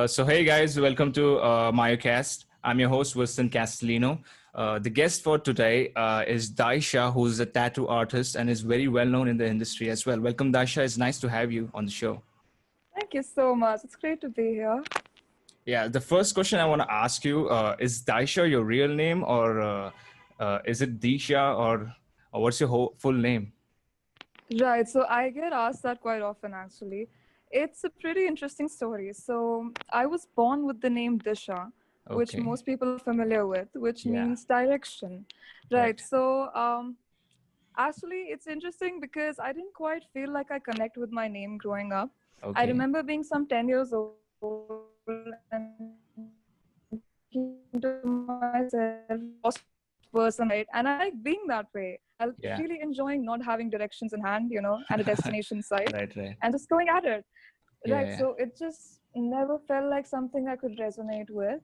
So hey guys, welcome to Maiocast. I'm your host, Wilstan Castallino. The guest for today is Dysha, who's a tattoo artist and is very well known in the industry as well. Welcome, Dysha. It's nice to have you on the show. Thank you so much. It's great to be here. Yeah, the first question I want to ask you is Dysha your real name, or is it Dysha, or what's your full name? Right. So I get asked that quite often, actually. It's a pretty interesting story. So I was born with the name Dysha, which Okay. most people are familiar with, which Yeah. means direction. Right. Right. So actually, it's interesting because I didn't quite feel like I connect with my name growing up. I Okay. remember being some 10 years old and thinking to myself, lost person, right? And I like being that way. I was Yeah. really enjoying not having directions in hand, and a destination site, Right. Right. and just going at it. Yeah. Right. Yeah. So it just never felt like something I could resonate with.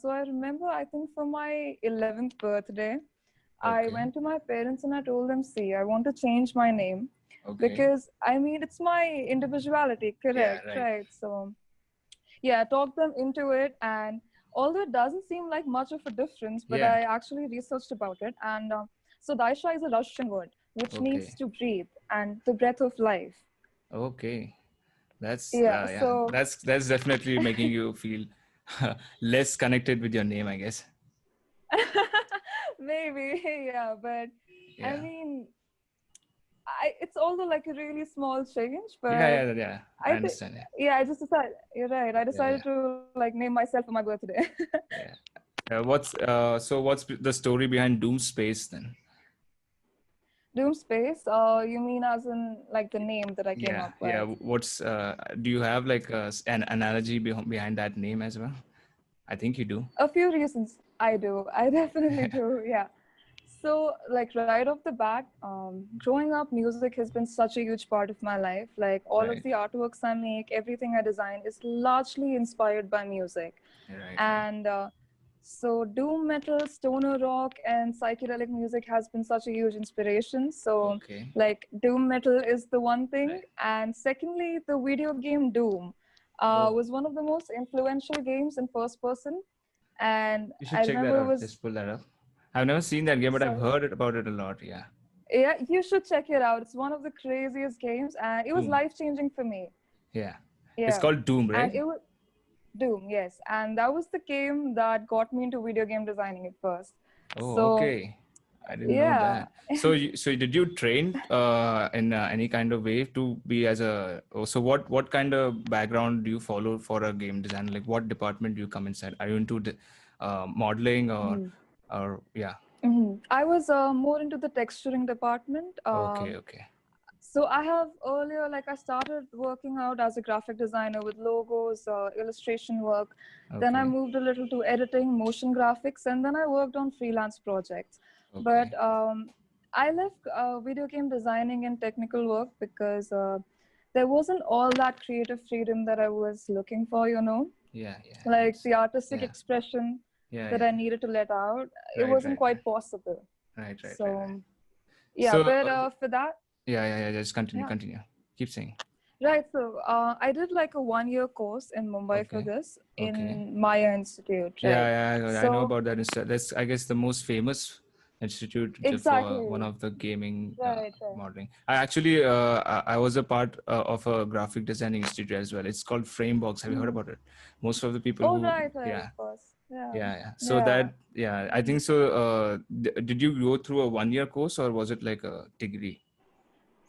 So I remember, I think for my 11th birthday, I Okay. went to my parents and I told them, see, I want to change my name Okay. because I mean, it's my individuality, Yeah. correct? Right. Right. So yeah, I talked them into it. And although it doesn't seem like much of a difference, but Yeah. I actually researched about it. And so Daisha is a Russian word, which means Okay. to breathe and the breath of life. Okay. That's Yeah. yeah. So That's definitely making you feel less connected with your name, I guess. maybe, yeah. But I Yeah. mean, it's although like a really small change, Yeah. but Yeah. Yeah. I I think, understand. Yeah. yeah, I just decided, you're right. I Yeah. decided Yeah. to like name myself for my birthday. Yeah. What's the story behind Doom Space then? Doom Space, you mean as in like the name that I came Yeah. up Yeah. with? What's do you have like an analogy behind that name as well? I think you do. A few reasons. I do. I definitely do. Yeah. So, like right off the bat, growing up, music has been such a huge part of my life. Like all of Right. the artworks I make, everything I design is largely inspired by music. Right. Right. And so, doom metal, stoner rock, and psychedelic music has been such a huge inspiration. So, Okay. like, doom metal is the one thing. Right. And secondly, the video game Doom Oh, was one of the most influential games in first person. And you should I check that remember it out. was, Just pull that up. I've never seen that game, but I've sorry. heard about it a lot. Yeah. Yeah, you should check it out. It's one of the craziest games, and it was Doom. life changing for me. Yeah. It's Yeah, called Doom, and right? it was Doom, yes, and that was the game that got me into video game designing at first. Oh, So okay. I didn't know yeah, that. So did you train in any kind of way to be as a? Oh, so what kind of background do you follow for a game design? Like what department do you come inside? Are you into modeling or yeah? I was more into the texturing department. Okay, okay, So I have earlier, like I started working out as a graphic designer with logos, illustration work. Then I okay, moved a little to editing, motion graphics, and then I worked on freelance projects. But okay. I left video game designing and technical work because there wasn't all that creative freedom that I was looking for, Yeah, yeah. like It's the artistic yeah, expression yeah, that yeah. I needed to let out. It Right, wasn't right, quite possible. right, right, right, right. So yeah, So but for that, yeah, yeah, yeah. Just continue, yeah. continue. Keep saying. Right. So I did like a 1 year course in Mumbai for Okay, this okay. in Maio Institute. Right. Yeah, yeah, I know So about that. That's, I guess, the most famous institute for one exactly. of the gaming Right. Right. modeling. I actually, I was a part of a graphic designing institute as well. It's called Framebox. Have you heard Mhm. about it? Most of the people Oh, who, right. Right. yeah, Of course. Yeah. yeah, yeah. So Yeah. that, yeah, I think so. Did you go through a 1 year course or was it like a degree?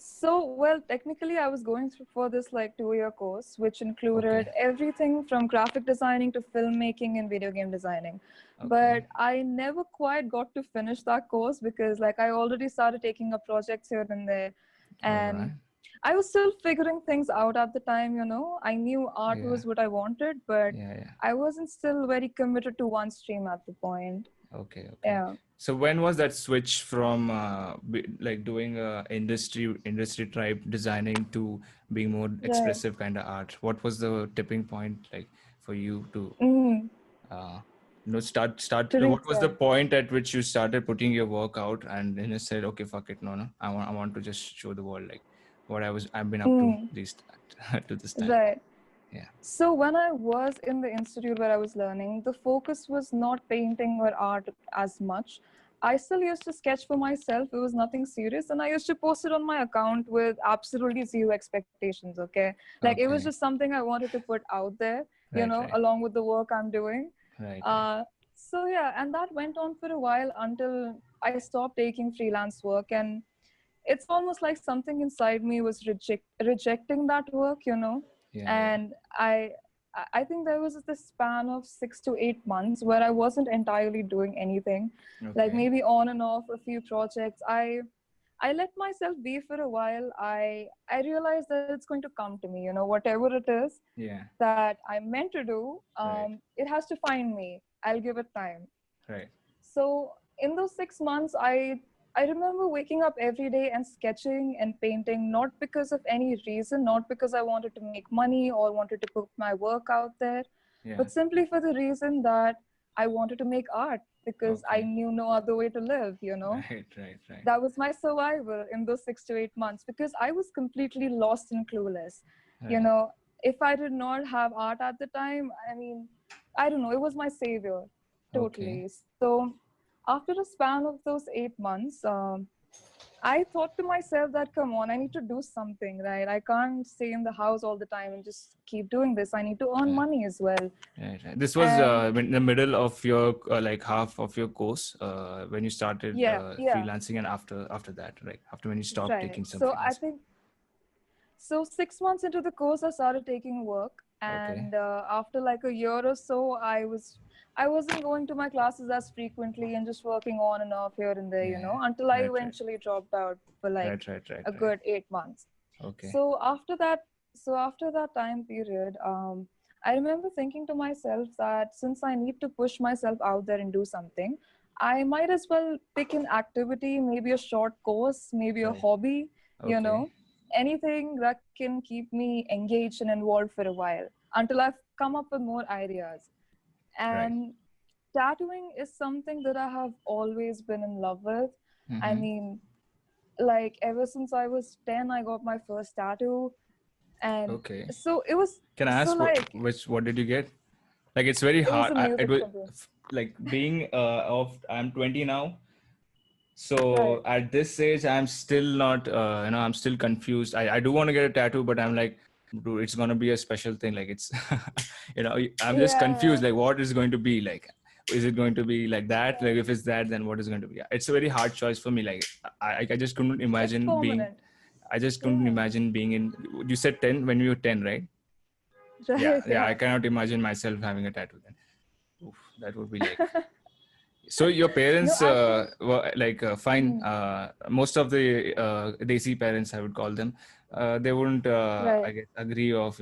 So, well, technically, I was going through for this like 2 year course, which included Okay, everything from graphic designing to filmmaking and video game designing. okay, But I never quite got to finish that course because, like, I already started taking up projects here and there, all and right. I was still figuring things out at the time. I knew art Yeah, was what I wanted, but yeah, yeah. I wasn't still very committed to one stream at the point. Okay, okay. Yeah. So when was that switch from like doing industry type designing to being more Right. expressive kind of art? What was the tipping point like for you to Mm-hmm. uh, start? To reach What was the there. point at which you started putting your work out and then you said, okay, fuck it, no, I want to just show the world like what I've been up to Mm. this to this time. Right. Yeah. So when I was in the institute where I was learning, the focus was not painting or art as much. I still used to sketch for myself. It was nothing serious. And I used to post it on my account with absolutely zero expectations, okay? Like it was Okay. just something I wanted to put out there, Right. Right. along with the work I'm doing. Right. Right. Uh, so yeah, and that went on for a while until I stopped taking freelance work. And it's almost like something inside me was rejecting that work, Yeah. Yeah. and I think there was this span of 6 to 8 months where I wasn't entirely doing anything, like Okay. maybe on and off a few projects. I let myself be for a while. I realized that it's going to come to me, whatever it is Yeah. that I'm meant to do. Right. It has to find me. I'll give it time. Right. So in those 6 months, I remember waking up every day and sketching and painting, not because of any reason, not because I wanted to make money or wanted to put my work out there, Yeah. but simply for the reason that I wanted to make art because I Okay. knew no other way to live, Right. Right. Right. That was my survival in those 6 to 8 months because I was completely lost and clueless. You Right. know, if I did not have art at the time, I mean, I don't know, it was my savior, Okay. totally. So after a span of those 8 months, I thought to myself that, come on, I need to do something, right? I can't stay in the house all the time and just keep doing this. I need to earn Yeah. money as well. Right, right. This was And in the middle of your like half of your course when you started yeah, yeah, freelancing, and after that, right? After when you stopped right. taking some So I freelancing. think So 6 months into the course, I started taking work, Okay. and after like a year or so, I wasn't going to my classes as frequently and just working on and off here and there, Yeah. until I Right, right, eventually dropped out for like right, right, right, a right. good 8 months. Okay. So after that time period, I remember thinking to myself that since I need to push myself out there and do something, I might as well pick an activity, maybe a short course, maybe a Right. hobby, you Okay. know, anything that can keep me engaged and involved for a while until I've come up with more ideas. Right. And tattooing is something that I have always been in love with. I Mm-hmm. mean, like ever since I was 10, I got my first tattoo. And Okay. so it was Can I so ask like what did you get? Like it's very it was hard. a It music was something. like being of I'm 20 now. So Right. at this age, I'm still not, I'm still confused. I do want to get a tattoo, but I'm like, dude, it's going to be a special thing. Like it's, I'm just Yeah, confused. Like what is going to be like? Is it going to be like that? yeah. Like if it's that, then what is going to be? It's a very hard choice for me. Like I just couldn't It's imagine being, permanent. I just couldn't Yeah. imagine being in, you said 10 when you were 10, right? Yeah. Right, Yeah. I yeah. cannot imagine myself having a tattoo then. Oof, that would be like, so your No, parents actually, were like fine. mhm, Most of the Desi parents, I would call them, they wouldn't, I right. guess, agree of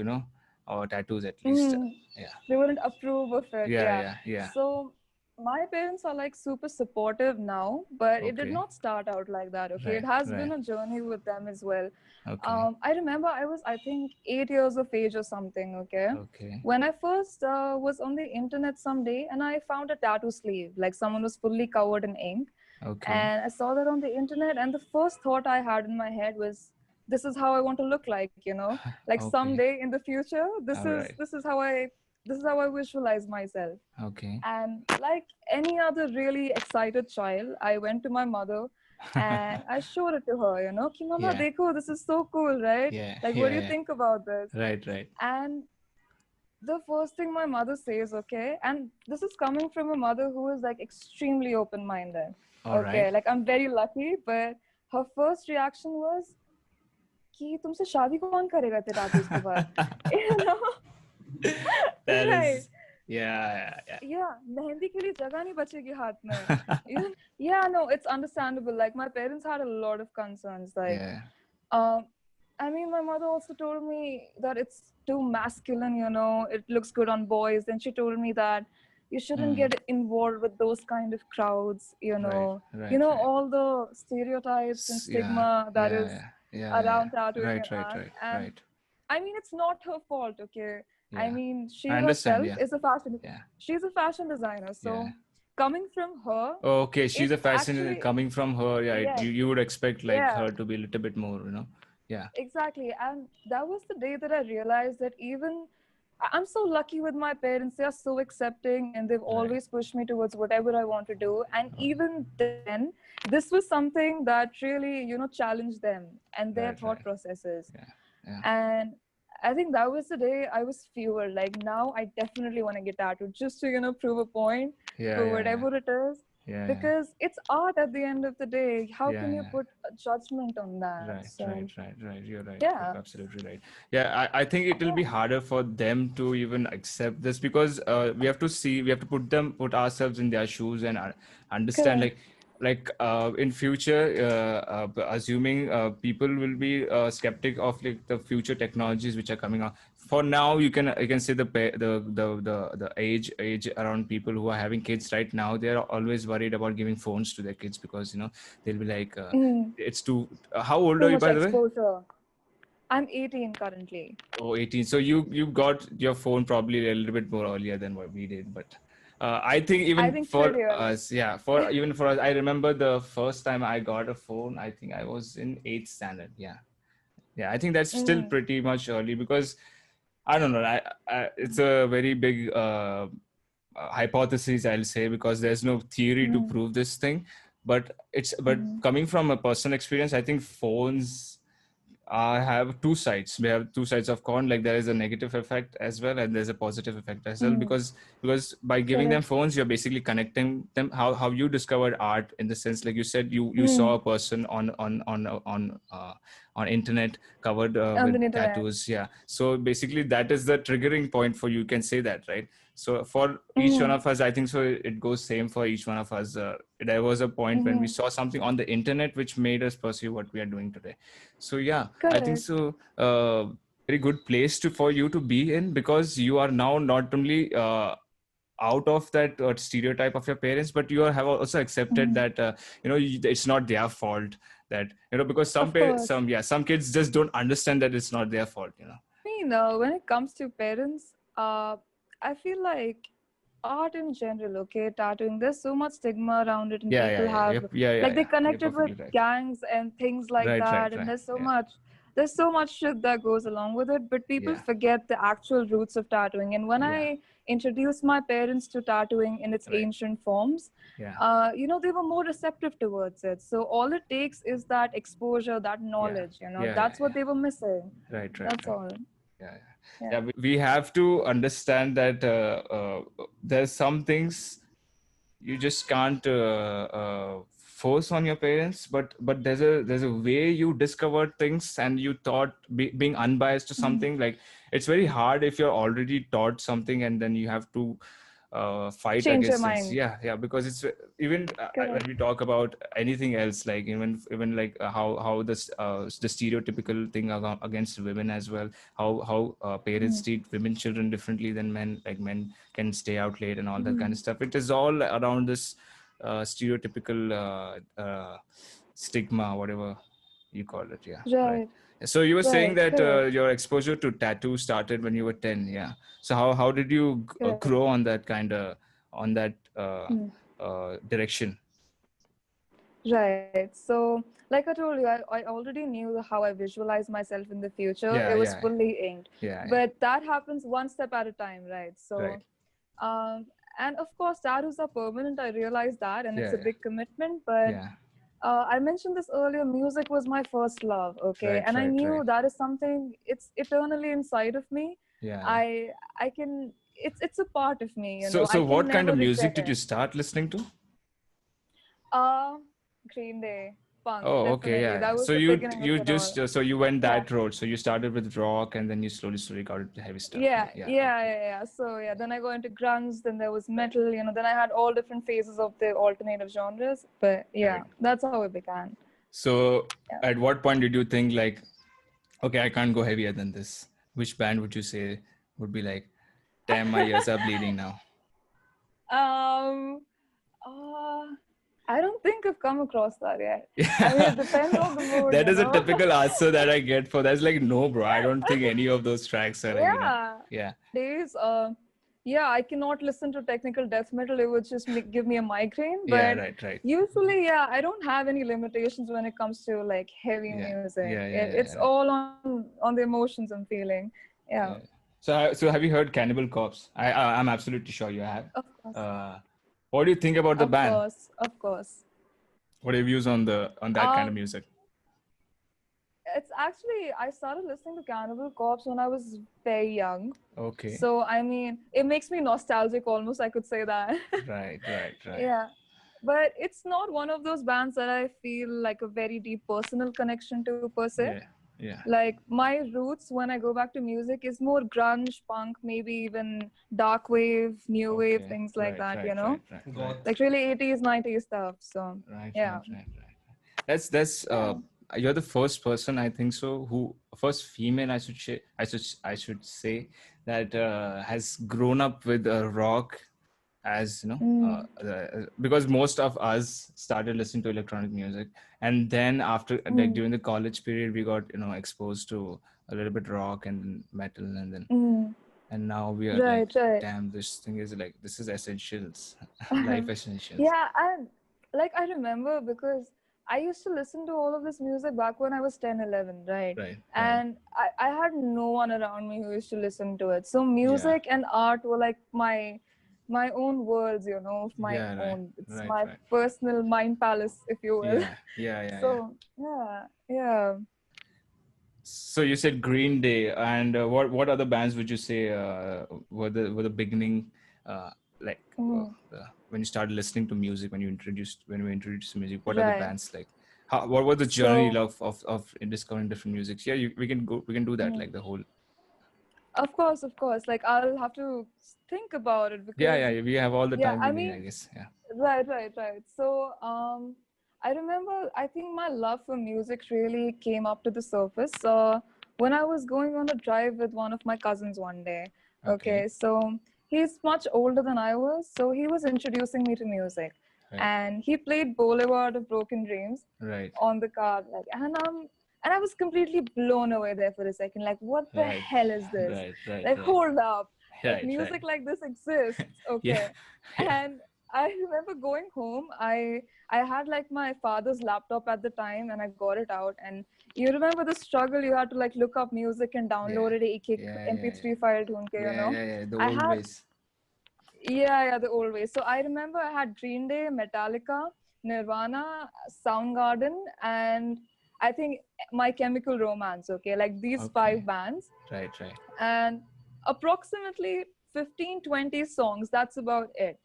or tattoos at least. Mhm. Yeah, They wouldn't approve of it. yeah, Yeah. yeah, yeah. So my parents are like super supportive now, but it did Okay, not start out like that. Okay. It right, has been right. a journey with them as well. Okay, I remember I think 8 years of age or something. Okay. okay, When I first was on the internet someday and I found a tattoo sleeve, like someone was fully covered in ink. okay. And I saw that on the internet. And the first thought I had in my head was, this is how I want to look like, like Okay. someday in the future, this All is right. this is how I visualize myself. Okay. And like any other really excited child, I went to my mother and I showed it to her, Ki mama, Yeah, dekho, this is so cool, right? yeah, Like, what yeah, do you yeah. think about this? Right, right. And the first thing my mother says, okay, and this is coming from a mother who is like extremely open-minded. All right. Okay, like I'm very lucky, but her first reaction was, कि तुमसे शादी कौन करेगा तेरे tattoos के बाद? You know, That right? is, yeah, yeah, Yeah, mehndi के लिए जगह नहीं बचेगी हाथ में. yeah. Yeah, no, it's understandable. Like my parents had a lot of concerns. Like, Yeah. um, I mean, my mother also told me that it's too masculine. It looks good on boys. Then she told me that you shouldn't Mm. get involved with those kind of crowds. You Right, know, you right, know right. all the stereotypes and Yeah, stigma that yeah, is yeah, yeah, yeah, yeah. around tattooing Right, and right, art. right, And right. I mean, it's not her fault. Okay, I Yeah, mean, she I understand. herself Yeah, is a fashion. yeah, She's a fashion designer. yeah. So coming from her, Okay, it she's a fashion actually, coming from her. Yeah, yes, you would expect like yeah, her to be a little bit more. Yeah, exactly. And that was the day that I realized that even I'm so lucky with my parents. They are so accepting and they've Right. always pushed me towards whatever I want to do. And even then, this was something that really, challenged them and their Right. thought Right. processes. Yeah. Yeah. And I think that was the day I was fueled. Like now I definitely want to get tattooed just to, prove a point Yeah. for Yeah. Yeah. whatever it is. Yeah. Yeah. Because it's art at the end of the day. How Yeah. can you Yeah. put a judgment on that? Right, right, So, right, right. You're right. You're yeah. absolutely right. Yeah, I think it will be harder for them to even accept this because we have to put ourselves in their shoes and understand Correct. in future, assuming people will be skeptic of like the future technologies which are coming out. For now, you can say the age around people who are having kids right now, they are always worried about giving phones to their kids because they'll be like. Mm. It's too how old Too are you, much by the way? exposure. I'm 18 currently. Oh, 18. So you got your phone probably a little bit more earlier than what we did, but I think I even think for pretty early. us, yeah, for even for us, I remember the first time I got a phone, I think I was in 8th standard. Yeah. Yeah, I think that's still Mm. pretty much early because I don't know. It's a very big hypothesis, I'll say, because there's no theory to Mm. prove this thing. But Mm. coming from a personal experience, I think phones have two sides. We have two sides of coin. Like there is a negative effect as well, and there's a positive effect as well. Mm. Because by giving them Correct. phones, you're basically connecting them. How you discovered art in the sense, like you said, you saw Mm. a person on internet covered On the with internet. tattoos. Yeah. So basically, that is the triggering point for you. You can say that, right? So for each one Mm. of us, I think so. It goes same for each one of us. There was a point when we Mm. saw something on the internet which made us pursue what we are doing today. So yeah, I think Correct. so. Very good place for you to be in because you are now not only out of that stereotype of your parents, but have also accepted Mm. that it's not their fault that because Of course. some kids just don't understand that it's not their fault. When it comes to parents, I feel like art in general, okay, tattooing, there's so much stigma around it, and Yeah, yeah, people yeah, have, yep, yeah, yeah, like, they yeah. You're connect it with perfectly right. gangs and things like Right, that, right, and right. Yeah, there's so much shit that goes along with it, but people yeah, forget the actual roots of tattooing. And when yeah. I introduced my parents to tattooing in its Right. ancient forms, Yeah, they were more receptive towards it. So all it takes is that exposure, that yeah, knowledge, yeah, yeah, that's what yeah. they were missing. Right, right, That's right. all. Yeah, Yeah. yeah. We have to understand that there's some things you just can't force on your parents, but there's a way you discovered things and you thought being unbiased to Mhm. something. Like it's very hard if you're already taught something and then you have to fight Change your against it. mind. Yeah, yeah, because it's even when Correct. we talk about anything else, like even like how this the stereotypical thing against women as well, how parents Mm. treat women children differently than men, like men can stay out late and all that kind of Mm. stuff. It is all around this stereotypical stigma, whatever you call it. Yeah, right. Right. So you were saying Right. that Correct. your exposure to tattoo started when you were 10. Yeah. So how did you Correct. grow on that on that Mm. direction? Right. So, like I told you, I already knew how I visualize myself in the future. Yeah, It was yeah, fully inked. yeah, yeah. But that happens one step at a time, right? Right. So, um, and of course, tattoos are permanent. I realize that, and it's Yeah, a yeah, big commitment. But yeah. I mentioned this earlier. Music was my first love, okay, Right, and I right, knew right. that is something. It's eternally inside of me. Yeah, yeah. I can. It's a part of me. I So can what kind never of reject music did you it. start listening to? Uh, Green Day, punk, Oh, okay, definitely. yeah, That yeah. was So the you beginning of you it just all. so you went Yeah. that road. So you started with rock and then you slowly got into heavy stuff. Yeah, Yeah, yeah. yeah, Okay. yeah, yeah. So yeah, then I got into grunge, then there was metal, then I had all different phases of the alternative genres. But yeah, Right. that's how it began. So Yeah. at what point did you think like, okay, I can't go heavier than this? Which band would you say would be like, damn, my ears are bleeding now? Um, uh, I don't think I've come across that yet. I mean, Yeah, it depends on the mood, that is a typical answer that I get for that's like, no, bro, I don't think any of those tracks are like, Yeah. yeah, Days, yeah, I cannot listen to technical death metal. It would just give me a migraine. yeah, But right, right. usually, yeah, I don't have any limitations when it comes to like heavy Yeah, music. yeah, yeah, It's yeah, right. all on the emotions I'm feeling. Yeah. Yeah. So have you heard Cannibal Corpse? I'm absolutely sure you have. Of course, Uh, what do you think about the of band? course, of course. What are your views on that kind of Um, music? it's actually I started listening to Cannibal Corpse when I was very young. Okay. So I mean, it makes me nostalgic almost. I could say that. Right, right, right. Yeah, but it's not one of those bands that I feel like a very deep personal connection to per se. Yeah, yeah. Like my roots when I go back to music is more grunge, punk, maybe even dark wave, new wave, Okay. things like Right, that, right, you know? right, right, right. Goth. Like really 80s, 90s stuff. So, Right, right, yeah. right, right. That's Yeah. you're the first person I think so who first female I should say that has grown up with rock as Mm, because most of us started listening to electronic music, and then after like mm, during the college period we got exposed to a little bit rock and metal, mm. and now we are like, Right, right. damn, this thing is like, this is essentials. Life essentials. Yeah, and like I remember because I used to listen to all of this music back when I was 10, 11, right? Right, right. And I had no one around me who used to listen to it. So Yeah, music and art were like my own worlds, you know, of my yeah. Right, own. It's right, my right. personal mind palace, if you will. Yeah, yeah, yeah, yeah. So yeah, yeah. So you said Green Day, and what other bands would you say were the beginning, uh, like Mm, when you started listening to music, when we introduced to music? What are the right. bands like? What was the journey So of discovering different musics? Yeah, we can do that, mm, like the whole. of course, of course. Like I'll have to think about it Yeah, because yeah. We have all the yeah, time we I need, I mean, guess. Yeah. right, right, right. So, I remember, I think my love for music really came up to the surface when I was going on a drive with one of my cousins one day. Okay. Okay, so he's much older than I was, so he was introducing me to music, Right. and he played Boulevard of Broken Dreams Right. on the car, like, and I was completely blown away there for a second, like, what the Right. hell is this? Right. Right. Like, Right. hold up, like Right. Right. music like this exists, Yeah. okay? Yeah. And I remember going home. I had like my father's laptop at the time, and I got it out. And you remember the struggle you had to like look up music and Yeah. download it, एक एक Yeah. Yeah. Yeah. MP3 file ढूंढ के, you Yeah. know. Yeah. Yeah. The I old had ways. yeah, the old way. So I remember I had Green Day, Metallica, Nirvana, Soundgarden, and I think My Chemical Romance. Okay, like these Okay. 5 bands, Right. Right. and approximately 15, 20 songs. That's about it.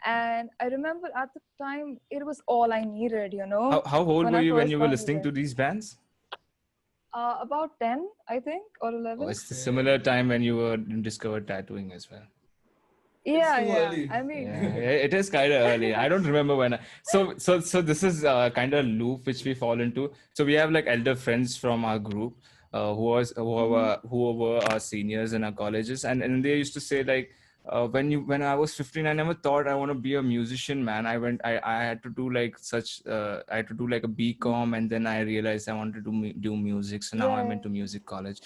And I remember at the time it was all I needed, you know, How old when were I you when first you were found listening music. to these bands? About 10, I think, or Oh, 11. it's the similar time when you were discovered tattooing as well. It's Yeah, too yeah. early. I mean, Yeah, it is kind of early. I don't remember when. So this is kind of loop which we fall into. So we have like elder friends from our group, mhm, who were our seniors in our colleges, and they used to say like, when I was 15, I never thought I want to be a musician, man. I had to do like I had to do like a BCom, and then I realized I wanted to do music. So now I'm right. into music college.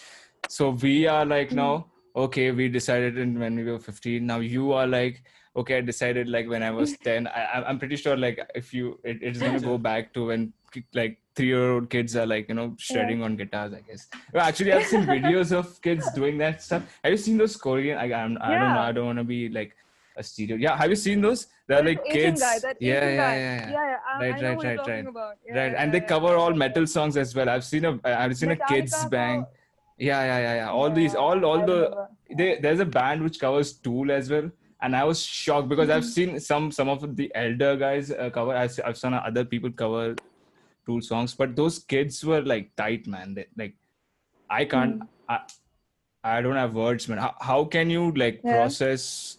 So we are like Mm, now, okay, we decided when we were 15. Now you are like, okay, I decided like when I was 10. I'm pretty sure like if it's gonna go Future. back to when like 3-year-old kids are like yeah, shredding on guitars, I guess. Well, actually, I've seen videos of kids doing that stuff. Have you seen those Korean? I don't know. yeah. I don't want to be like a stereo. Yeah, have you seen those? They're There's like Asian guy, kids. that Yeah, Asian yeah, guy. yeah, yeah. Yeah, yeah. I Right, know right, who you're right, talking right, about. Yeah, right. And yeah, they yeah. cover I all got metal it. songs as well. I've seen a kids Metallica as bang. well. Yeah, yeah, yeah, yeah. All these, Yeah, all I the remember. Yeah. there's a band which covers Tool as well, and I was shocked because I've Mhm. seen some of the elder guys cover. I've seen other people cover Tool songs, but those kids were like tight, man. Like I can't. Mm. I don't have words, man. How can you like Yeah, process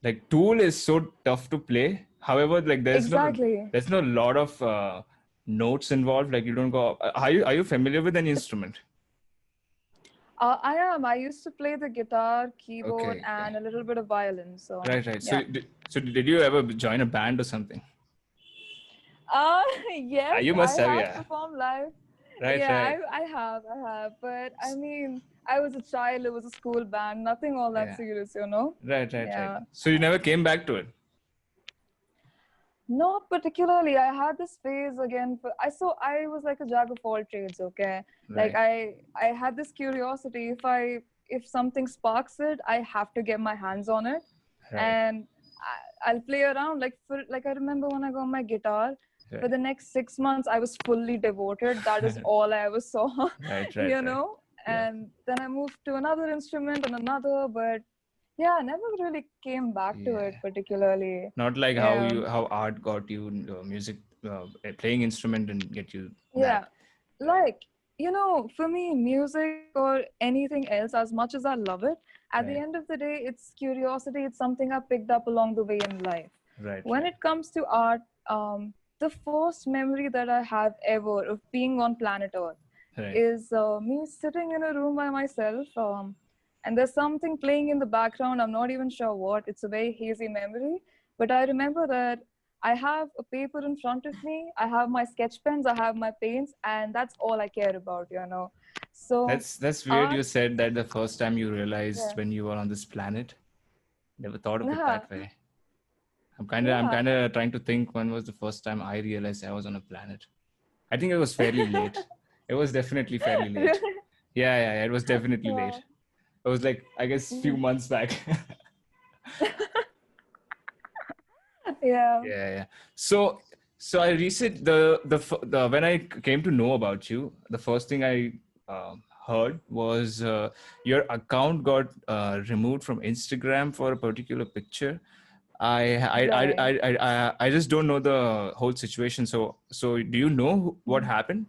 like Tool is so tough to play. However, like exactly. there's no lot of notes involved. Like you don't go. Are you familiar with any instrument? I am. I used to play the guitar, keyboard, Okay, okay. and a little bit of violin. So, Right, right. yeah. So did you ever join a band or something? Uh, yes, You I must have, have yeah. performed live. Right, Yeah, right. I have. But I mean, I was a child. It was a school band. Nothing all that Yeah. serious, you know. Right, right, right. Yeah. So you never came back to it. Not particularly. I had this phase again. I was like a jack of all trades. Okay, like Right. I had this curiosity. if something sparks it, I have to get my hands on it, Right. and I'll play around. Like I remember when I got my guitar. For Right. the next 6 months, I was fully devoted. That is all I ever saw, Right. Right. you Right. know. Yeah. And then I moved to another instrument and another, but yeah, I never really came back to it Yeah. particularly. Not like Yeah, how art got you music, playing instrument and get you yeah. that. Right. Like, for me, music or anything else, as much as I love it, at the Right. end of the day, it's curiosity. It's something I picked up along the way in life. Right. When Right. it comes to art, the first memory that I have ever of being on planet Earth Right. is me sitting in a room by myself, and there's something playing in the background. I'm not even sure what. It's a very hazy memory, but I remember that I have a paper in front of me. I have my sketch pens. I have my paints, and that's all I care about. So That's weird. art, You said that the first time you yeah, realized when you were on this planet. Never thought of it yeah, that way. I'm yeah. kind of trying to think when was the first time I realized I was on a planet. I think it was fairly late. It was definitely fairly late. Really? Yeah, yeah, yeah, it was definitely late. Wow. It was like I guess few Mhm. months back. Yeah. Yeah, yeah. So I recent the when I came to know about you, the first thing I heard was your account got removed from Instagram for a particular picture. Right. I just don't know the whole situation. So do you know what Mhm. happened?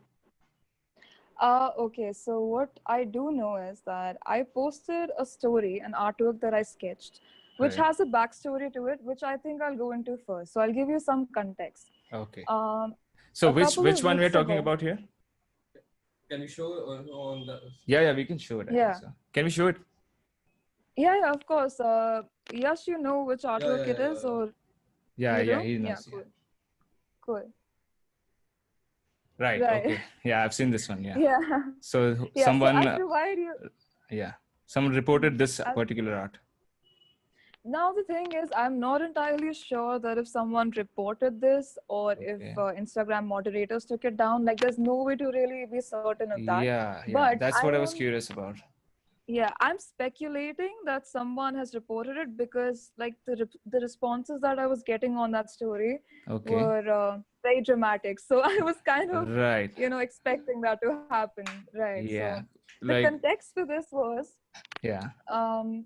Okay, so what I do know is that I posted a story, an artwork that I sketched, which Right. has a backstory to it, which I think I'll go into first. So I'll give you some context. Okay. Um, So a couple which of one we're weeks talking ago, about here? Can you show on the? Yeah, yeah, we can show it. I think yeah, so. Can we show it? yeah, of course. Yes, you know which Yeah, yeah, artwork it yeah, is, yeah. or Yeah, you yeah, do? he Yeah, knows. Yeah. cool, cool, Right. right. Okay. Yeah, I've seen this one. Yeah. Yeah, So yeah. So someone, I'll provide you. yeah, someone reported this I'll, particular art. Now, the thing is, I'm not entirely sure that if someone reported this or if Okay. Instagram moderators took it down, like, there's no way to really be certain of that. Yeah, yeah. But That's I what I was am, curious about. yeah, I'm speculating that someone has reported it because, like, the responses that I was getting on that story Okay. were very dramatic. So I was kind of, Right. expecting that to happen. Right. So Yeah. the Like, context for this was, yeah. um,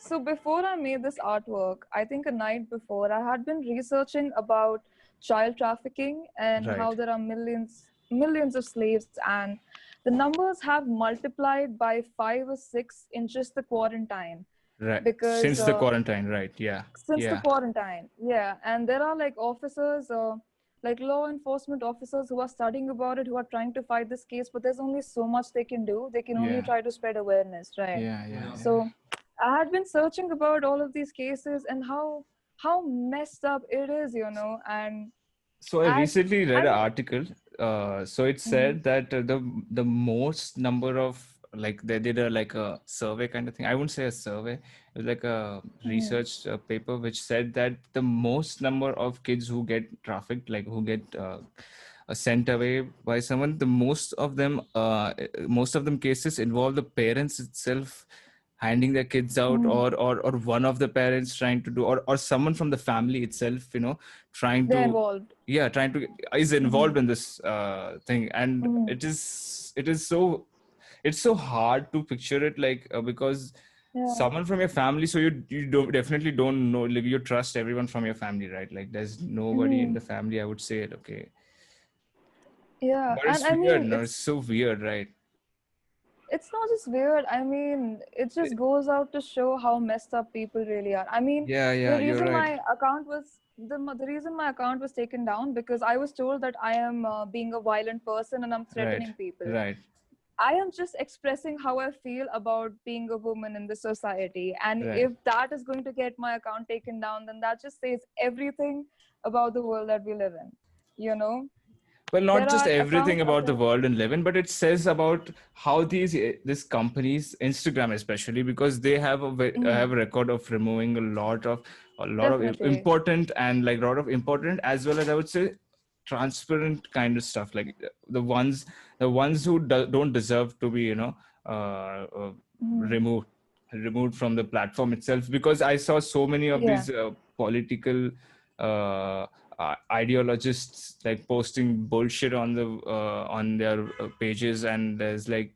so before I made this artwork, I think a night before, I had been researching about child trafficking and how Right. there are millions of slaves, and the numbers have multiplied by 5 or 6 in just the quarantine Right. because Since the quarantine. Right. Yeah. since the Yeah. quarantine, yeah, and there are like officers, like law enforcement officers who are studying about it, who are trying to fight this case, but there's only so much they can do. They can only Yeah. try to spread awareness, right? Yeah. Yeah. Yeah. Yeah. So I had been searching about all of these cases and how messed up it is, and So I as recently read I an was. article. So it Mhm. said that the most number of, like, they did a like a survey kind of thing. I wouldn't say a survey. It was like a Mhm. research paper which said that the most number of kids who get trafficked, like who get sent away by someone, the most of them cases involve the parents itself handing their kids out, Mhm. or one of the parents trying to do, or someone from the family itself, trying They're to, involved. yeah, trying to, is involved Mhm. in this thing. And Mhm. it is so, it's so hard to picture it, like, because Yeah. someone from your family, so you don't, definitely don't know, like, you trust everyone from your family, right? Like, there's nobody in Mhm. the family, I would say it. Okay. Yeah, But and it's I weird, mean, no? It's so weird, right? it's not just weird. I mean, it just goes out to show how messed up people really are. I mean, Yeah, the yeah, you're reason right. my account was the reason my account was taken down because I was told that I am being a violent person and I'm Right, threatening people. right. I am just expressing how I feel about being a woman in the society. And Right. if that is going to get my account taken down, then that just says everything about the world that we live in. You know, Well, not there just are everything accounts out about the there. world and living, but it says about how these companies, Instagram especially, because they have Mhm. have a record of removing a lot of Definitely. important, and like a lot of important, as well as, I would say, transparent kind of stuff, like the ones who don't deserve to be, removed from the platform itself, because I saw so many of these political ideologists like posting bullshit on their pages, and there's like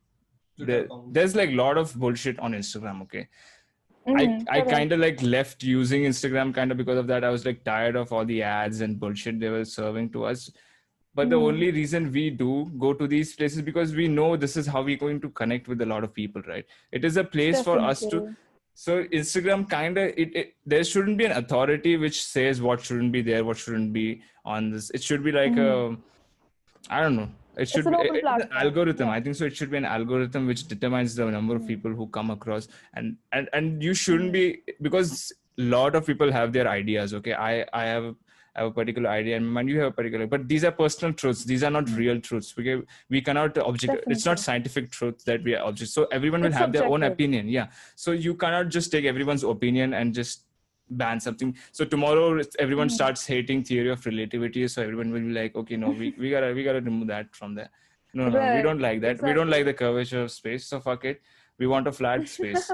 a lot of bullshit on Instagram. Okay, I kind of like left using Instagram kind of because of that. I was like tired of all the ads and bullshit they were serving to us. But the only reason we do go to these places because we know this is how we're going to connect with a lot of people, right? It is a place for us to. So Instagram kind of there shouldn't be an authority which says what shouldn't be there, what shouldn't be on this. It should be like I don't know. It's an algorithm. I think so. It should be an algorithm which determines the number of people who come across, and you shouldn't be, because a lot of people have their ideas. Okay, I have a particular idea, and mind you have a particular, but these are personal truths. These are not real truths. We cannot object. It's not scientific truth that we are object. So everyone will have their own opinion. Yeah. So you cannot just take everyone's opinion and just ban something. So tomorrow everyone starts hating theory of relativity, so everyone will be like, okay, no, we gotta remove that from there. No, we don't like that. We don't like the curvature of space, so fuck it. We want a flat space.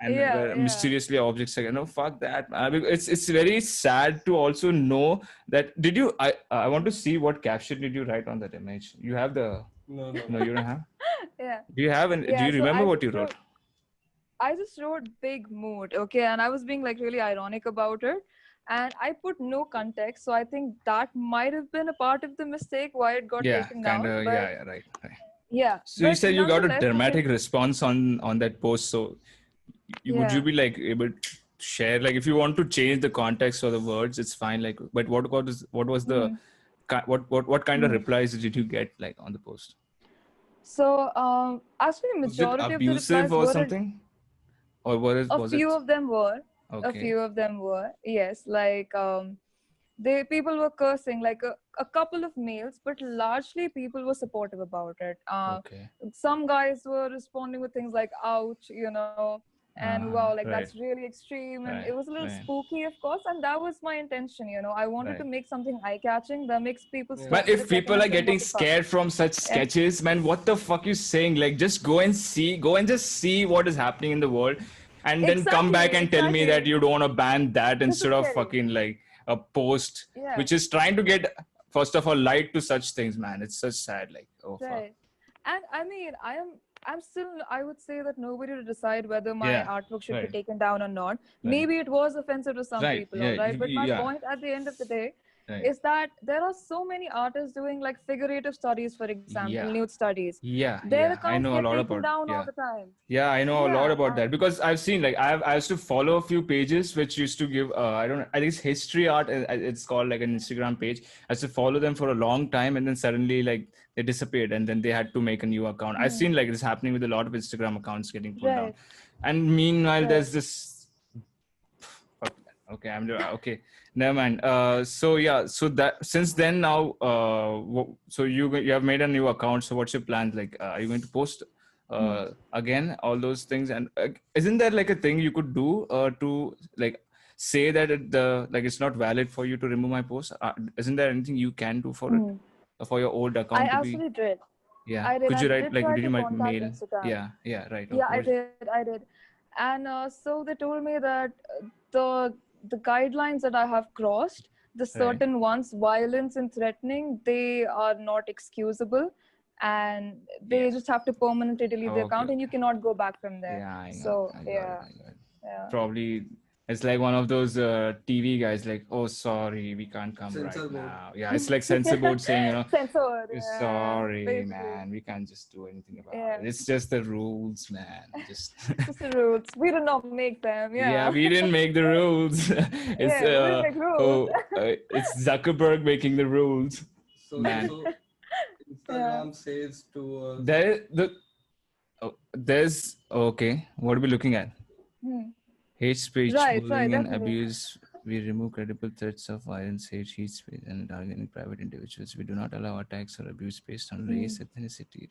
And mysteriously objects again. No, fuck that. It's very sad to also know that. Did you? I want to see what caption did you write on that image. You have the. No, you don't have. Yeah. Do you have? And do you remember what you wrote? I just wrote big mood, okay, and I was being like really ironic about it, and I put no context, so I think that might have been a part of the mistake why it got taken down. Right. Yeah. So you said you got a dramatic response on that post, so would you be like able to share, like if you want to change the context or the words, it's fine. Like, but what was the what kind of replies did you get like on the post? So actually, majority of the replies or something. Or was a few of them were. Okay. A few of them were, yes. Like people were cursing, like a couple of males, but largely people were supportive about it. Some guys were responding with things like "ouch," and wow, like that's really extreme, and it was a little spooky, of course, and that was my intention. I wanted to make something eye-catching that makes people. But if people are getting scared from such sketches, man, what the fuck you saying? Like, just go and just see what is happening in the world, and then come back and tell me that you don't want to ban that instead of fucking like a post which is trying to get, first of all, light to such things, man. It's such sad. Like, oh fuck. And I mean, I'm still, I would say that nobody to decide whether my artwork should be taken down or not. Maybe it was offensive to some people, right? But my point at the end of the day is that there are so many artists doing like figurative studies, for example, nude studies. I know a lot about down all the time. I know a lot about that, because I've seen, like, I used to follow a few pages which used to give I think it's history art, it's called, like an Instagram page. I used to follow them for a long time, and then suddenly like they disappeared, and then they had to make a new account. I've seen like this happening with a lot of Instagram accounts getting pulled down. And meanwhile there's this okay, never mind. So that since then now, so you have made a new account. So what's your plan? Like, are you going to post again all those things? And isn't there like a thing you could do to like say that it's not valid for you to remove my post? Isn't there anything you can do for it, for your old account? I actually did. Yeah. Could you write, like, did you mail? Instagram. Yeah, right. Yeah, I did. And so they told me that the guidelines that I have crossed, the certain ones, violence and threatening, they are not excusable, and they just have to permanently delete the account, and you cannot go back from there. Yeah, I know. So I got it. Probably it's like one of those TV guys, like, oh, sorry, we can't come right now. Yeah, it's like censor board saying, censor. Sorry, basically. Man, we can't just do anything about it. It's just the rules, man. Just the rules. We did not make them. Yeah, we didn't make the rules. We didn't make rules. It's Zuckerberg making the rules. So Instagram says to there's okay. What are we looking at? Hate speech, bullying, and abuse. We remove credible threats of violence, hate speech, and targeting private individuals. We do not allow attacks or abuse based on race, ethnicity,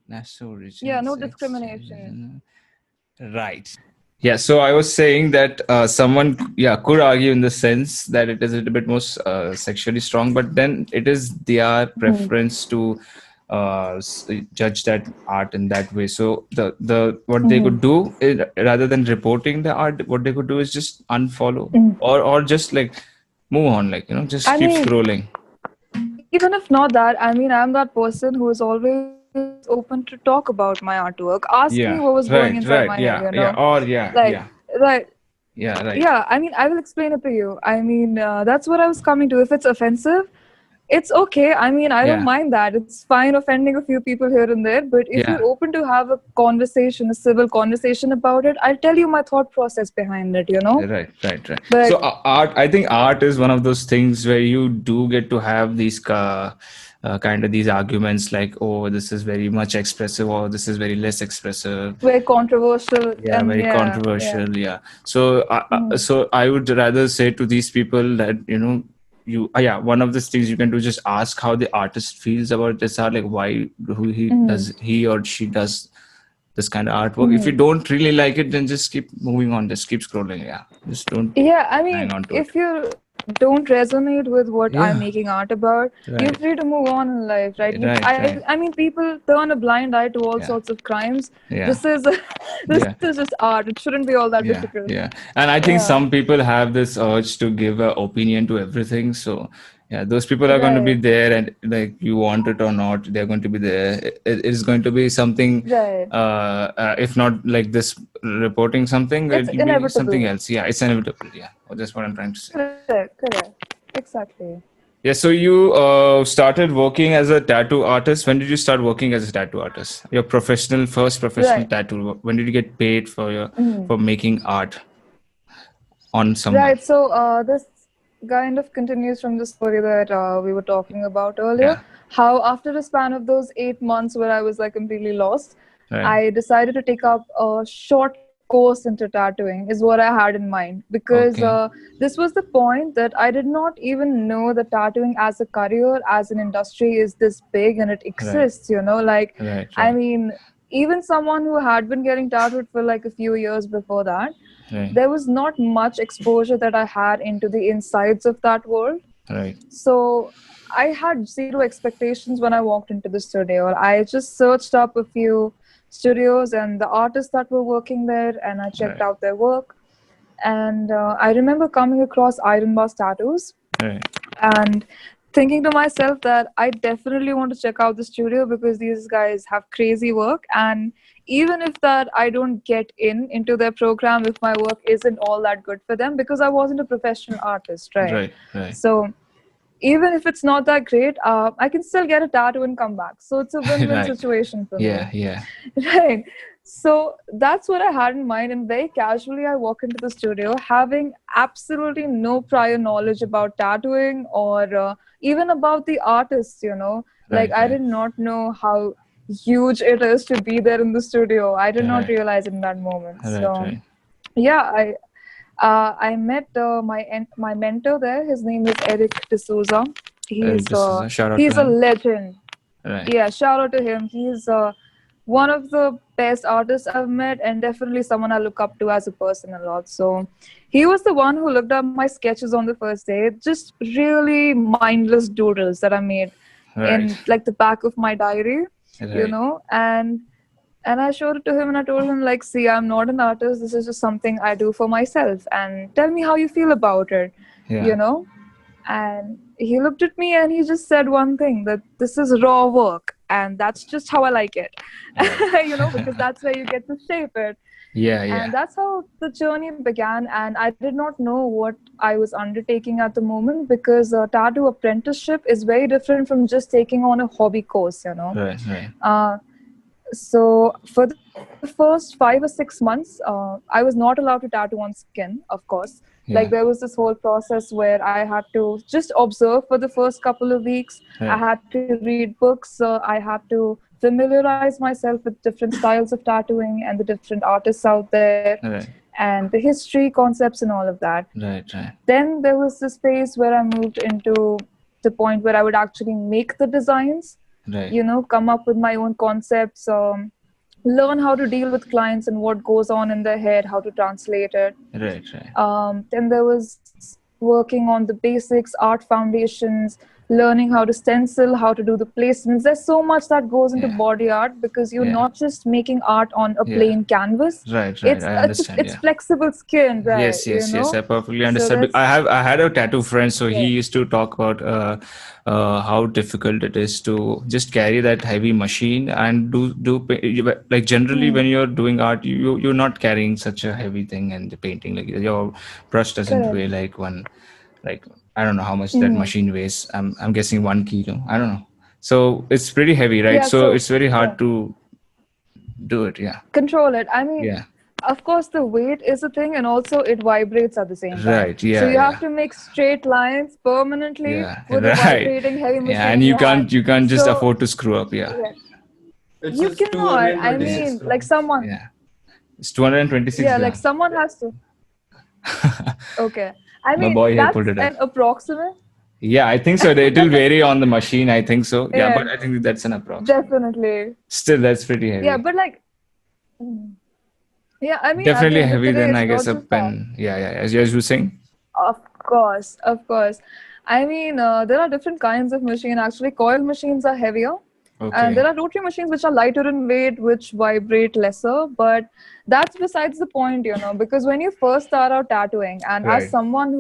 national origin. Yeah, no discrimination. Right. Yeah. So I was saying that someone, could argue in the sense that it is a little bit more sexually strong, but then it is their preference to judge that art in that way. So the what they could do is, rather than reporting the art, what they could do is just unfollow or just like move on, like, just I keep mean, scrolling. even if not that, I mean, I'm that person who is always open to talk about my artwork. Ask me what was going Yeah, inside my head, right, yeah, yeah, or yeah, Like, yeah, right. yeah, right, Yeah, I mean, I will explain it to you. I mean, that's what I was coming to. If it's offensive, it's okay. I mean, I don't yeah, mind that. It's fine offending a few people here and there. But if yeah. you're open to have a conversation, a civil conversation about it, I'll tell you my thought process behind it, Right, right, right. So But art, I think art is one of those things where you do get to have these kind of these arguments like, oh, this is very much expressive or this is very less expressive. very controversial Yeah, and very yeah. controversial. Yeah. So, so I would rather say to these people that, yeah, one of the things you can do, just ask how the artist feels about this art, like why he or she does this kind of artwork. If you don't really like it, then just keep moving on, just keep scrolling. Yeah, just don't Yeah, I hang mean, on to it. if you don't resonate with what I'm Yeah, making art about, you're right, free to move on in life, right? right. I mean, people turn a blind eye to all Yeah, sorts of crimes. yeah, This is this yeah. is just art. It shouldn't be all that Yeah, difficult. yeah. And I think Yeah, some people have this urge to give an opinion to everything. So, yeah, those people are going to be right, there, and like you want it or not, they're going to be there. It is going to be something, right. if not like this reporting something, It's it will be something inevitable. else. Yeah, it's inevitable. Yeah, that's what I'm trying to say. Correct. Exactly. Yeah, so you started working as a tattoo artist. When did you start working as a tattoo artist? Your first professional Right. tattoo. When did you get paid for making art on someone? Right. So this kind of continues from the story that we were talking about earlier. Yeah, How after a span of those 8 months where I was like completely lost, right. I decided to take up a short course into tattooing is what I had in mind because Okay. this was the point that I did not even know that tattooing as a career, as an industry is this big and it Right. exists, Like, Right. I Right. mean, even someone who had been getting tattooed for like a few years before that, Right. there was not much exposure that I had into the insides of that world. Right. So I had zero expectations when I walked into the studio. I just searched up a few studios and the artists that were working there, and I checked Right. out their work. And I remember coming across Iron Bars Tattoos Right. and thinking to myself that I definitely want to check out the studio because these guys have crazy work. And even if that I don't get into their program, if my work isn't all that good for them, because I wasn't a professional artist, right? Right. Right. So even if it's not that great, I can still get a tattoo and come back. So it's a win-win Right. situation for Yeah. me. Yeah. Right. So that's what I had in mind. And very casually, I walk into the studio having absolutely no prior knowledge about tattooing or even about the artists, Like, Right. I Right. did not know how huge it is to be there in the studio. I did not Right. realize in that moment. Right. So, Right. yeah, I met my mentor there. His name is Eric D'Souza. This is a shout out to He's a him. legend. Right. Yeah, shout out to him. He's one of the best artists I've met, and definitely someone I look up to as a person a lot. So he was the one who looked at my sketches on the first day, just really mindless doodles that I made Right. in like the back of my diary, Right. and I showed it to him and I told him, like, see, I'm not an artist. This is just something I do for myself. And tell me how you feel about it, Yeah. And he looked at me and he just said one thing, that this is raw work. And that's just how I like it, Right. because that's where you get to shape it. Yeah. And Yeah. that's how the journey began. And I did not know what I was undertaking at the moment because tattoo apprenticeship is very different from just taking on a hobby course, Right. Right. So for the first 5 or 6 months, I was not allowed to tattoo on skin, of course. Like, Yeah. there was this whole process where I had to just observe for the first couple of weeks. I Right. had to read books. I had to familiarize myself with different styles of tattooing and the different artists out there Right. and the history, concepts, and all of that. Right. Right. Then there was this phase where I moved into the point where I would actually make the designs, Right. come up with my own concepts, learn how to deal with clients and what goes on in their head, how to translate it. Right. Right. Then there was working on the basics, art foundations, learning how to stencil, how to do the placements. There's so much that goes into body art because you're not just making art on a plain canvas. Right. It's I understand. it's flexible skin, right? Yes. I perfectly So understand. that's I had a tattoo friend, so he yeah. used to talk about how difficult it is to just carry that heavy machine and like generally when you're doing art, you're not carrying such a heavy thing and the painting, like your brush doesn't Correct. weigh like one, like I don't know how much that Mm. machine weighs. I'm guessing 1 kilo. I don't know. So it's pretty heavy, right? Yeah. So So it's very yeah, hard to do it. Yeah. control it. I mean, Yeah. of course, the weight is a thing, and also it vibrates at the same time. Right. So you Yeah. have to make straight lines permanently Yeah, with a right. vibrating heavy Yeah, machine and in your hand. you can't just So afford to screw up. Yeah, yeah, It's you just cannot. I 226 mean, like grams. someone, yeah. It's 226 yeah, like grams. someone has to. Okay. I My mean, boy here pulled that's it up. an approximate. Yeah, I think so. It will vary on the machine. I think so. Yeah, Yeah, but I think that's an approx. definitely. Still, that's pretty Yeah, heavy. but like, mm, yeah, I mean, at the Definitely end of heavy the day, than it's I not guess a just that. pen. Yeah. As you were saying. Of course, of course. I mean, there are different kinds of machine. Actually, coil machines are heavier, and Okay. there are rotary machines which are lighter in weight, which vibrate lesser. But that's besides the point, because when you first start out tattooing, and as Right. someone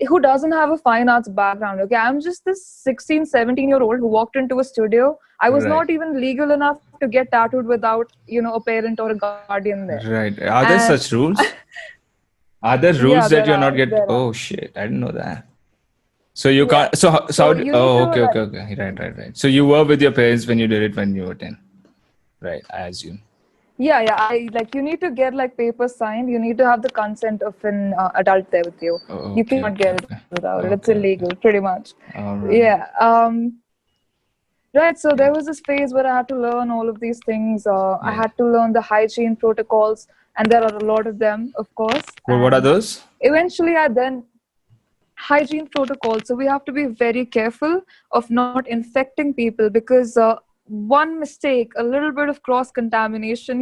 who doesn't have a fine arts background, okay, I'm just this 16, 17-year-old who walked into a studio. I was Right. not even legal enough to get tattooed without, a parent or a guardian there. Right. Are there And such rules? Are there yeah, rules that there you're are, not get? there are. Oh shit! I didn't know that. So you Yeah. can't. So you need oh, to okay. like, Right. So you were with your parents when you did it when you were 10. Right. I assume. yeah. I like you need to get like papers signed. You need to have the consent of an adult there with you. Oh, You cannot get it without it. It's Okay. illegal, pretty much. All right. Yeah. Right. So there was this phase where I had to learn all of these things. I had to learn the hygiene protocols, and there are a lot of them, of course. Well, what are And those? eventually, I then hygiene protocols. So we have to be very careful of not infecting people because one mistake, a little bit of cross contamination,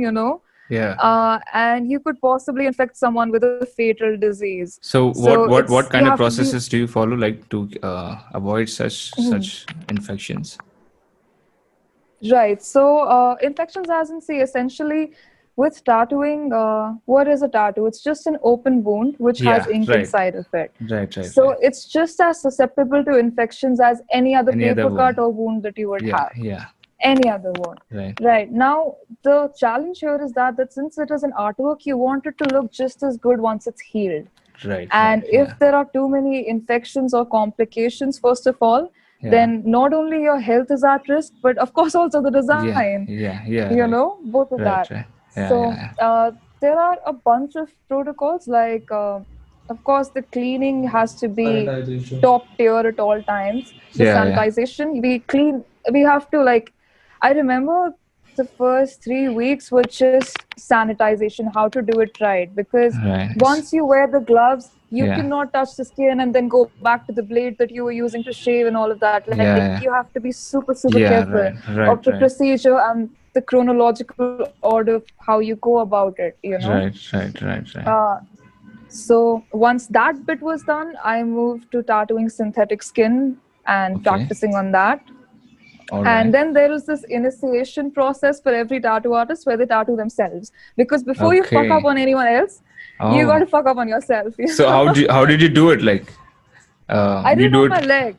Yeah. and you could possibly infect someone with a fatal disease. So So what you kind of have to be processes do you follow, like to avoid such infections? right. So infections, as in, see, essentially with tattooing, what is a tattoo? It's just an open wound which has Yeah. ink Right. inside of it. Right. So it's just as susceptible to infections as any other Any other paper cut wound? or wound that you would have. Yeah. Any other wound. Right. Right. Now, the challenge here is that since it is an artwork, you want it to look just as good once it's healed. Right. And Yeah. if there are too many infections or complications, first of all, then not only your health is at risk, but of course also the design, Yeah. both of that. Right. Yeah. So there are a bunch of protocols like, of course, the cleaning has to be Sanitization. top tier at all times. The Yeah. sanitization, we have to like, I remember the first 3 weeks were just sanitization, how to do it right. Because Right. once you wear the gloves, you Yeah. cannot touch the skin and then go back to the blade that you were using to shave and all of that. Like Yeah. you have to be super, super Yeah. careful of the procedure and the chronological order of how you go about it, Right. So once that bit was done, I moved to tattooing synthetic skin and Okay. practicing on that. All And right. then there is this initiation process for every tattoo artist where they tattoo themselves. Because before you fuck up Okay. on anyone else, you got to fuck up on yourself. So how did you do it? Like, I you did it do on it? my leg.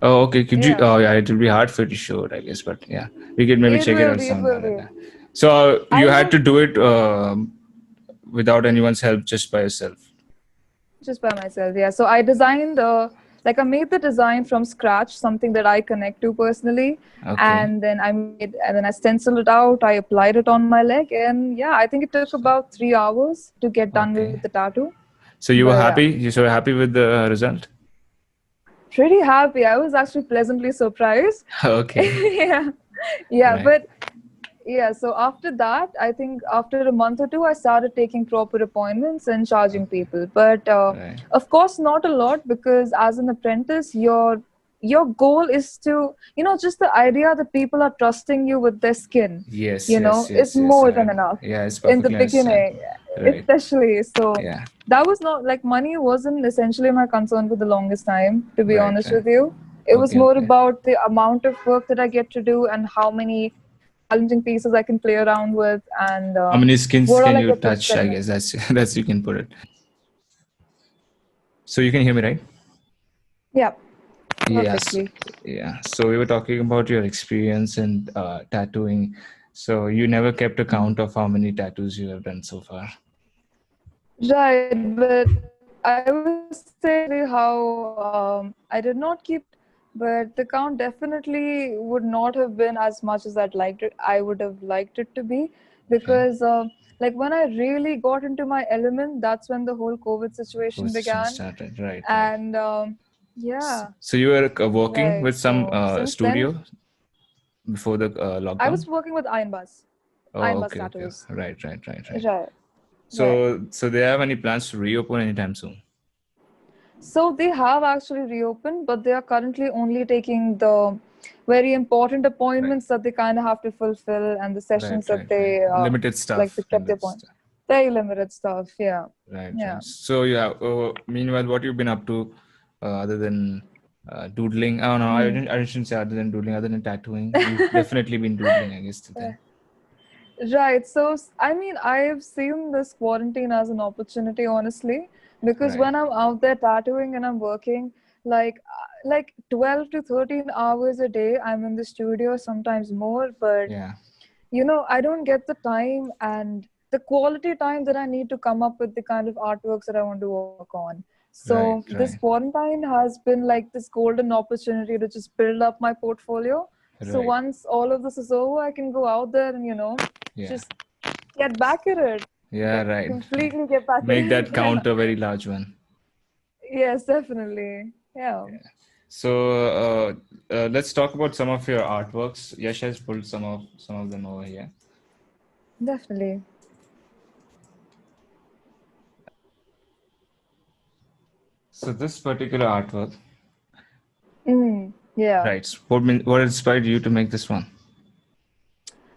Oh, okay. Could you? Yeah. Oh, yeah. It will be hard for you to show it, I guess. But yeah, we could maybe It check it will out be, it sometime will like be. that. So I you had would to do it without anyone's help, just by yourself. just by myself, yeah. So I designed, I made the design from scratch, something that I connect to personally. Okay. And then I stenciled it out. I applied it on my leg, and yeah, I think it took about 3 hours to get done Okay. with the tattoo. So you were But yeah, happy? You so happy with the result? pretty happy. I was actually pleasantly surprised. Okay. Yeah, Right. but yeah. So after that, I think after a month or two, I started taking proper appointments and charging people. But Right. of course, not a lot because as an apprentice, your your goal is to, just the idea that people are trusting you with their skin, Yes, is more than enough yeah, it's in the perfectly understand. beginning, Right. especially. So Yeah. that was not like, money wasn't essentially my concern for the longest time, to be Right. honest Right. with you. It was Okay. more Okay. about the amount of work that I get to do and how many challenging pieces I can play around with, and How many skins what all can I you get to touch? I experiment. guess that's you can put it. So you can hear me, right? Yeah, Yes. perfectly. Yeah. So we were talking about your experience in tattooing. So you never kept a count of how many tattoos you have done so far. Right, but I would say actually how I did not keep it, but the count definitely would not have been as much as I would have liked it to be, Okay. because like when I really got into my element, that's when the whole COVID situation Question began, started. Right. Right. and yeah, So you were working right. with some So since then, studio before the I lockdown. was working with Oh, Iron Bus okay. Okay. tattoos. Right. Right. Right. Right. Right, right. So they have any plans to reopen anytime soon? So they have actually reopened, but they are currently only taking the very important Right. appointments that they kind of have to fulfill, and the Right. sessions that Right. Right. they Limited like stuff. to kept their Limited point. stuff. Very limited stuff. Yeah, Right, yeah. right. So yeah. Meanwhile, what you've been up to, other than doodling? Oh no, Mm. I shouldn't say other than doodling. Other than tattooing, you've definitely been doodling, I guess, Yeah. today. Right. So, I mean, I've seen this quarantine as an opportunity, honestly, because Right. when I'm out there tattooing and I'm working, like 12 to 13 hours a day, I'm in the studio, sometimes more, but Yeah. I don't get the time and the quality time that I need to come up with the kind of artworks that I want to work on. So Right. this Right. quarantine has been like this golden opportunity to just build up my portfolio. So Right. once all of this is over, I can go out there and, Yeah. just get back at it. Yeah. Like Right. Right. completely get back at Make it. that Yeah. count a very large one. Yes, definitely. Yeah, So let's talk about some of your artworks. Yash has pulled some of them over here. definitely. So this particular artwork, Yeah. right? What inspired you to make this one?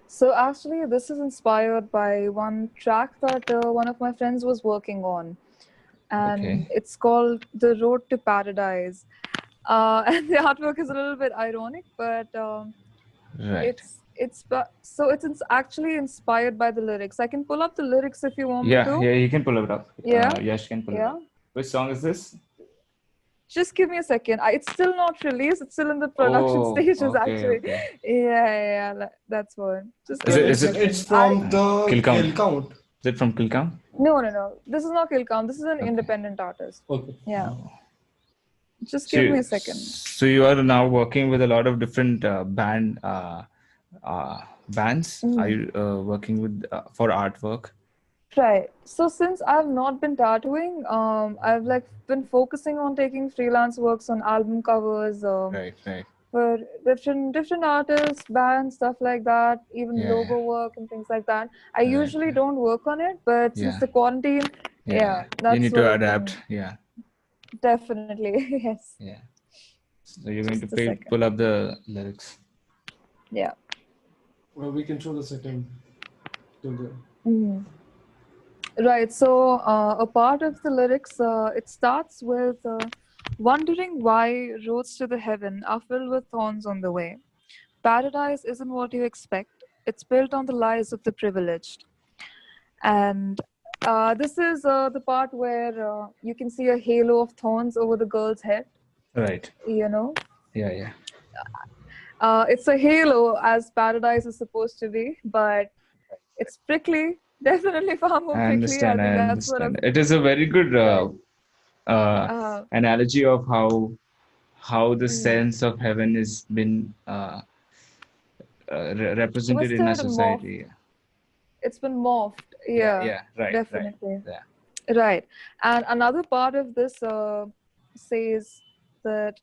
So actually, this is inspired by one track that one of my friends was working on, and Okay. it's called "The Road to Paradise." And the artwork is a little bit ironic, but Right. it's actually inspired by the lyrics. I can pull up the lyrics if you want me Yeah. to. Yeah. You can pull it up. Yeah, Yash can pull it yeah. up. Which song is this? Just give me a second. It's still not released. It's still in the production Oh. stages, Okay. actually. Okay. Yeah. That's one. Just Is give it? me a Is it? It's second. I from the Kill count. kill count. Is it from Kill count? No. This is not Kilcom. This is an Okay. independent artist. Okay. Yeah. Oh. Just So give me you, a second. so you are now working with a lot of different bands. Are Mm. you working with for artwork? Right. So since I've not been tattooing, I've like been focusing on taking freelance works on album covers, Right. Right. for different artists, bands, stuff like that, even Yeah. logo work and things like that. I Yeah. Right. usually Right. don't work on it, but since Yeah. the quarantine, Yeah. yeah, Yeah. You that's need what to has adapt. been Yeah. definitely yes. Yeah. So you're going to Just a second. pull up the lyrics. Yeah. Well, we can show the second till the. Mhm. Right. So a part of the lyrics, it starts with wondering why roads to the heaven are filled with thorns on the way. Paradise isn't what you expect. It's built on the lies of the privileged. And this is the part where you can see a halo of thorns over the girl's head. Right. You know, Yeah. Yeah. it's a halo as paradise is supposed to be, but it's prickly. Definitely far more I prickly. I understand. think I that's what understand. I've. It is a very good Right. uh, Uh, analogy of how the mm. sense of heaven is been represented in our Twisted and morphed. society. It's been morphed. Yeah. Yeah, Yeah. Right. Right. definitely. Yeah. Right. And another part of this says that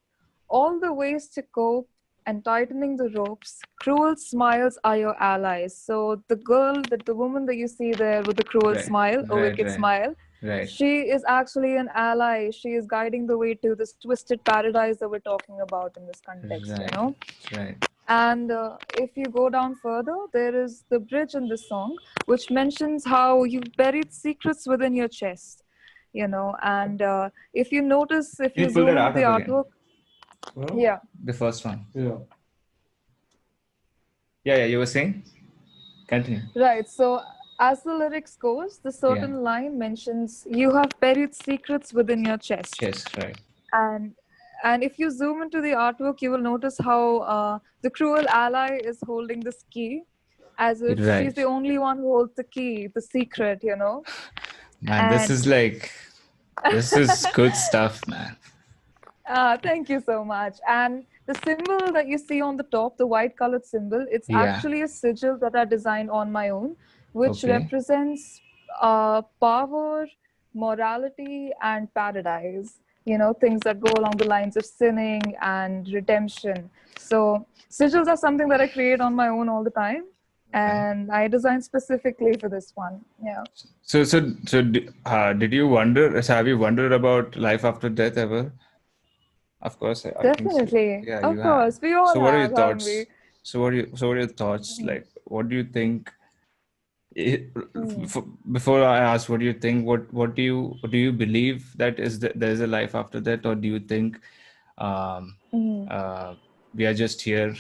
all the ways to cope and tightening the ropes, cruel smiles are your allies. So the woman that you see there with the cruel Right. smile, a Right. wicked Right. smile, Right. She is actually an ally. She is guiding the way to this twisted paradise that we're talking about in this context, you Right. know. Right. And if you go down further, there is the bridge in this song, which mentions how you've buried secrets within your chest, you know. And if you notice, if Can you you pull that zoom into out the up again? artwork, Huh? yeah, The first one. Yeah. Yeah, yeah. You were saying? Continue. right. So as the lyrics goes, the Yeah. certain line mentions you have buried secrets within your chest. Chess. Right. and and if you zoom into the artwork, you will notice how the cruel ally is holding this key, as if she's the Right. only one who holds the key, the secret, you know. Man, And this is good stuff, man. thank you so much. And the symbol that you see on the top, the white colored symbol, it's Yeah. actually a sigil that I designed on my own, which Okay. represents power, morality, and paradise. You know, things that go along the lines of sinning and redemption. So, sigils are something that I create on my own all the time. Okay. And I designed specifically for this one. Yeah. Did you wonder? So have you wondered about life after death ever? Of course, I think so. Definitely. Yeah, you Of have. course. We all So what are your have, haven't we? thoughts? So what are your thoughts? Mhm. Like, what do you think? It, Mhm. before I ask, what do you think? What do you believe that there is a life after that, or do you think um, Mhm. uh, we are just here,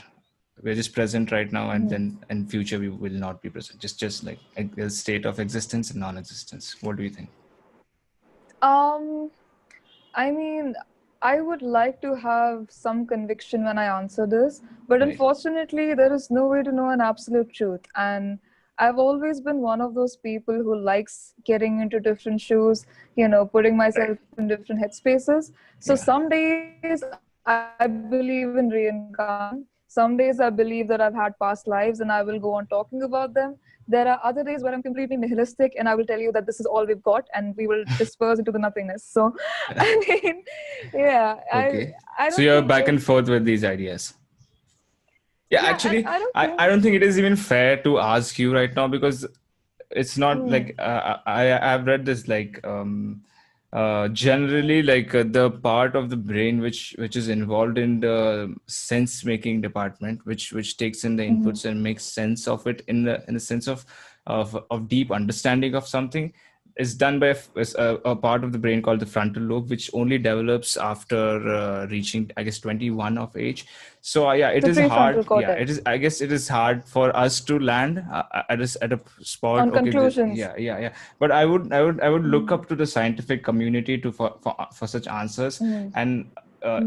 we're just present right now, and Mhm. then in future we will not be present, just like a state of existence and non-existence? What do you think? Um, I mean, I would like to have some conviction when I answer this, but Right. unfortunately, there is no way to know an absolute truth. And I've always been one of those people who likes getting into different shoes, you know, putting Right. myself in different headspaces. So Yeah. some days I believe in reincarnation. Some days I believe that I've had past lives and I will go on talking about them. There are other days where I'm completely nihilistic and I will tell you that this is all we've got and we will disperse into the nothingness. So, I mean, yeah, I Okay. don't think So it's you're back and forth with these ideas. yeah, Yeah, and I actually, don't think I don't think it is even fair to ask you right now, because it's not mm, like I've read this, like generally, like the part of the brain which is involved in the sense making department, which takes in the mhm, inputs and makes sense of it in the sense of deep understanding of something, is done by a part of the brain called the frontal lobe, which only develops after reaching, I guess, 21 of age. So yeah, it the is prefrontal hard. Yeah, it cortex is. I guess it is hard for us to land at a spot. on Okay, conclusions. yeah, yeah, yeah. But I would look Mm, up to the scientific community to for such answers. mm, And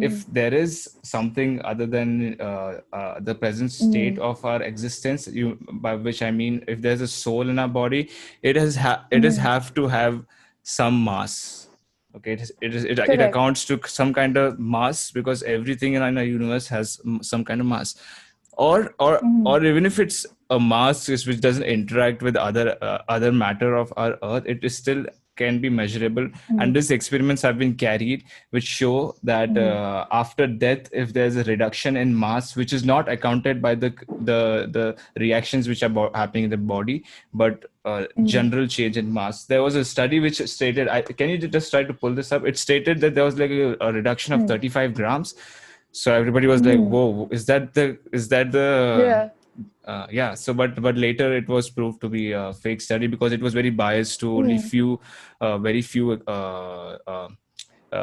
if mm, there is something other than the present state mm, of our existence, by which I mean, if there's a soul in our body, it is mm. have to have some mass. Okay, it Correct. accounts to some kind of mass, because everything in our universe has some kind of mass. Or Mm, even if it's a mass which doesn't interact with other matter of our earth, it is still can be measurable. And mm, these experiments have been carried, which show that mm, after death, if there's a reduction in mass, which is not accounted by the reactions which are happening in the body, but mm, general change in mass. There was a study which stated, can you just try to pull this up? It stated that there was like a reduction of mm, 35 grams. So everybody was like, mm. whoa, is that the Yeah. yeah. So but later it was proved to be a fake study, because it was very biased to only Mm. very few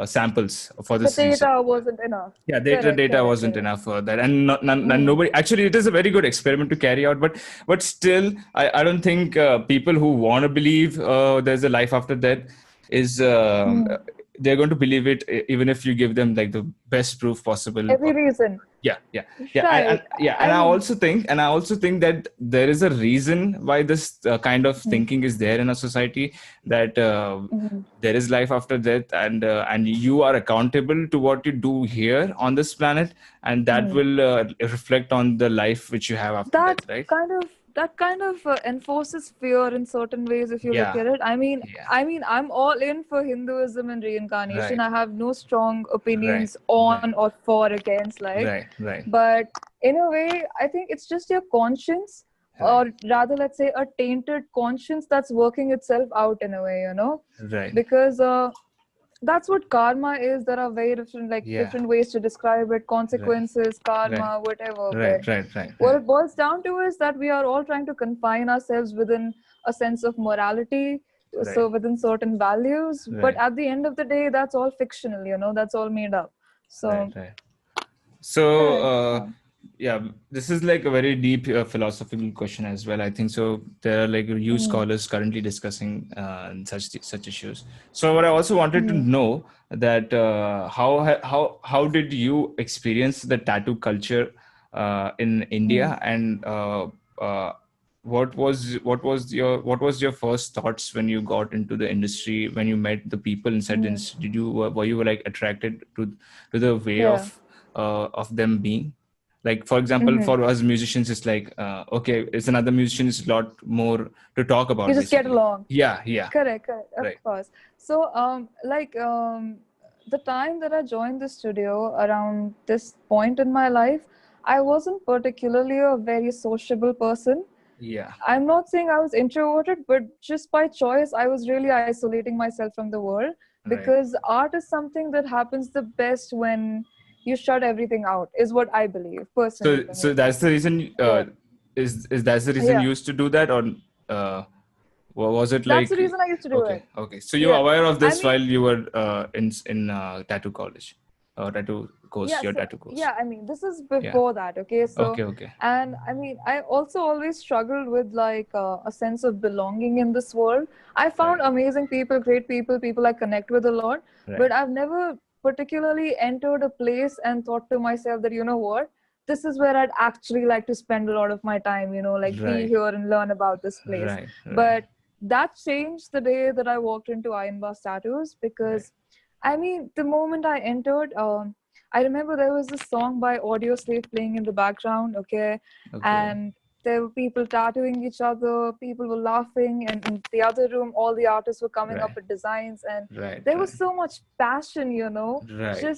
samples for The this reason. data wasn't enough. Yeah, the Correct, data correct, wasn't correct. enough for that, and Mm, nobody, actually, it is a very good experiment to carry out, but still, I don't think people who want to believe there's a life after death is mm. they're going to believe it, even if you give them like the best proof possible. Every reason. Yeah, yeah, yeah, Right. and I mean, I also think that there is a reason why this kind of mm, thinking is there in a society, that mm, there is life after death, and you are accountable to what you do here on this planet, and that mm. will reflect on the life which you have after that death, right? kind of enforces fear in certain ways if you look Yeah, at it. I mean, yeah, I'm all in for Hinduism and reincarnation. right, I have no strong right, opinions right, on or for against, like, right, right, but in a way I think it's just your conscience or rather, let's say, a tainted conscience that's working itself out in a way, Right. because that's what karma is. There are very different, Yeah. different ways to describe it: Right. consequences, Right. karma, whatever. Okay. Right. What it boils down to is that we are all trying to confine ourselves within a sense of morality, so Right. within certain values. But Right. at the end of the day, that's all fictional, that's all made up. So, Right. So, correct. yeah, this is like a very deep philosophical question as well. I think so. There are like huge scholars currently discussing such issues. So, what I also wanted to know that how did you experience the tattoo culture in India, and what was your first thoughts when you got into the industry, when you met the people inside the industry? Were you like attracted to the way Yeah. of them being, like, for example, for us musicians, it's like okay, it's another musician, is a lot more to talk about, You just get basically. along. Yeah. Correct, of Right. course. So, the time that I joined the studio, around this point in my life, I wasn't particularly a very sociable person. Yeah. I'm not saying I was introverted, but just by choice, I was really isolating myself from the world, Right. because art is something that happens the best when you shut everything out, is what I believe personally for So me. that's the reason, Yeah. is that's the reason Yeah. you used to do that, or uh was it That's like, the reason I used to do it. okay, so you were Yeah. aware of I this mean, while you were in tattoo college, or tattoo course, yeah, your so tattoo course? yeah, I mean, this is Yeah. before that, okay? So, Okay. and I mean, I also always struggled with like a sense of belonging in this world. I found Right. amazing people, great people, people I connect with a lot, Right. but I've never particularly entered a place and thought to myself that, you know what, this is where I'd actually like to spend a lot of my time, like be Right. here and learn about this place. Right. But that changed the day that I walked into Iron Bar Tattoos, because I mean, the moment I entered, I remember there was this song by Audio Slave playing in the background, okay? Okay. And there were people tattooing each other, people were laughing, and in the other room, all the artists were coming up Right. with designs, and Right. there was so much passion, Right.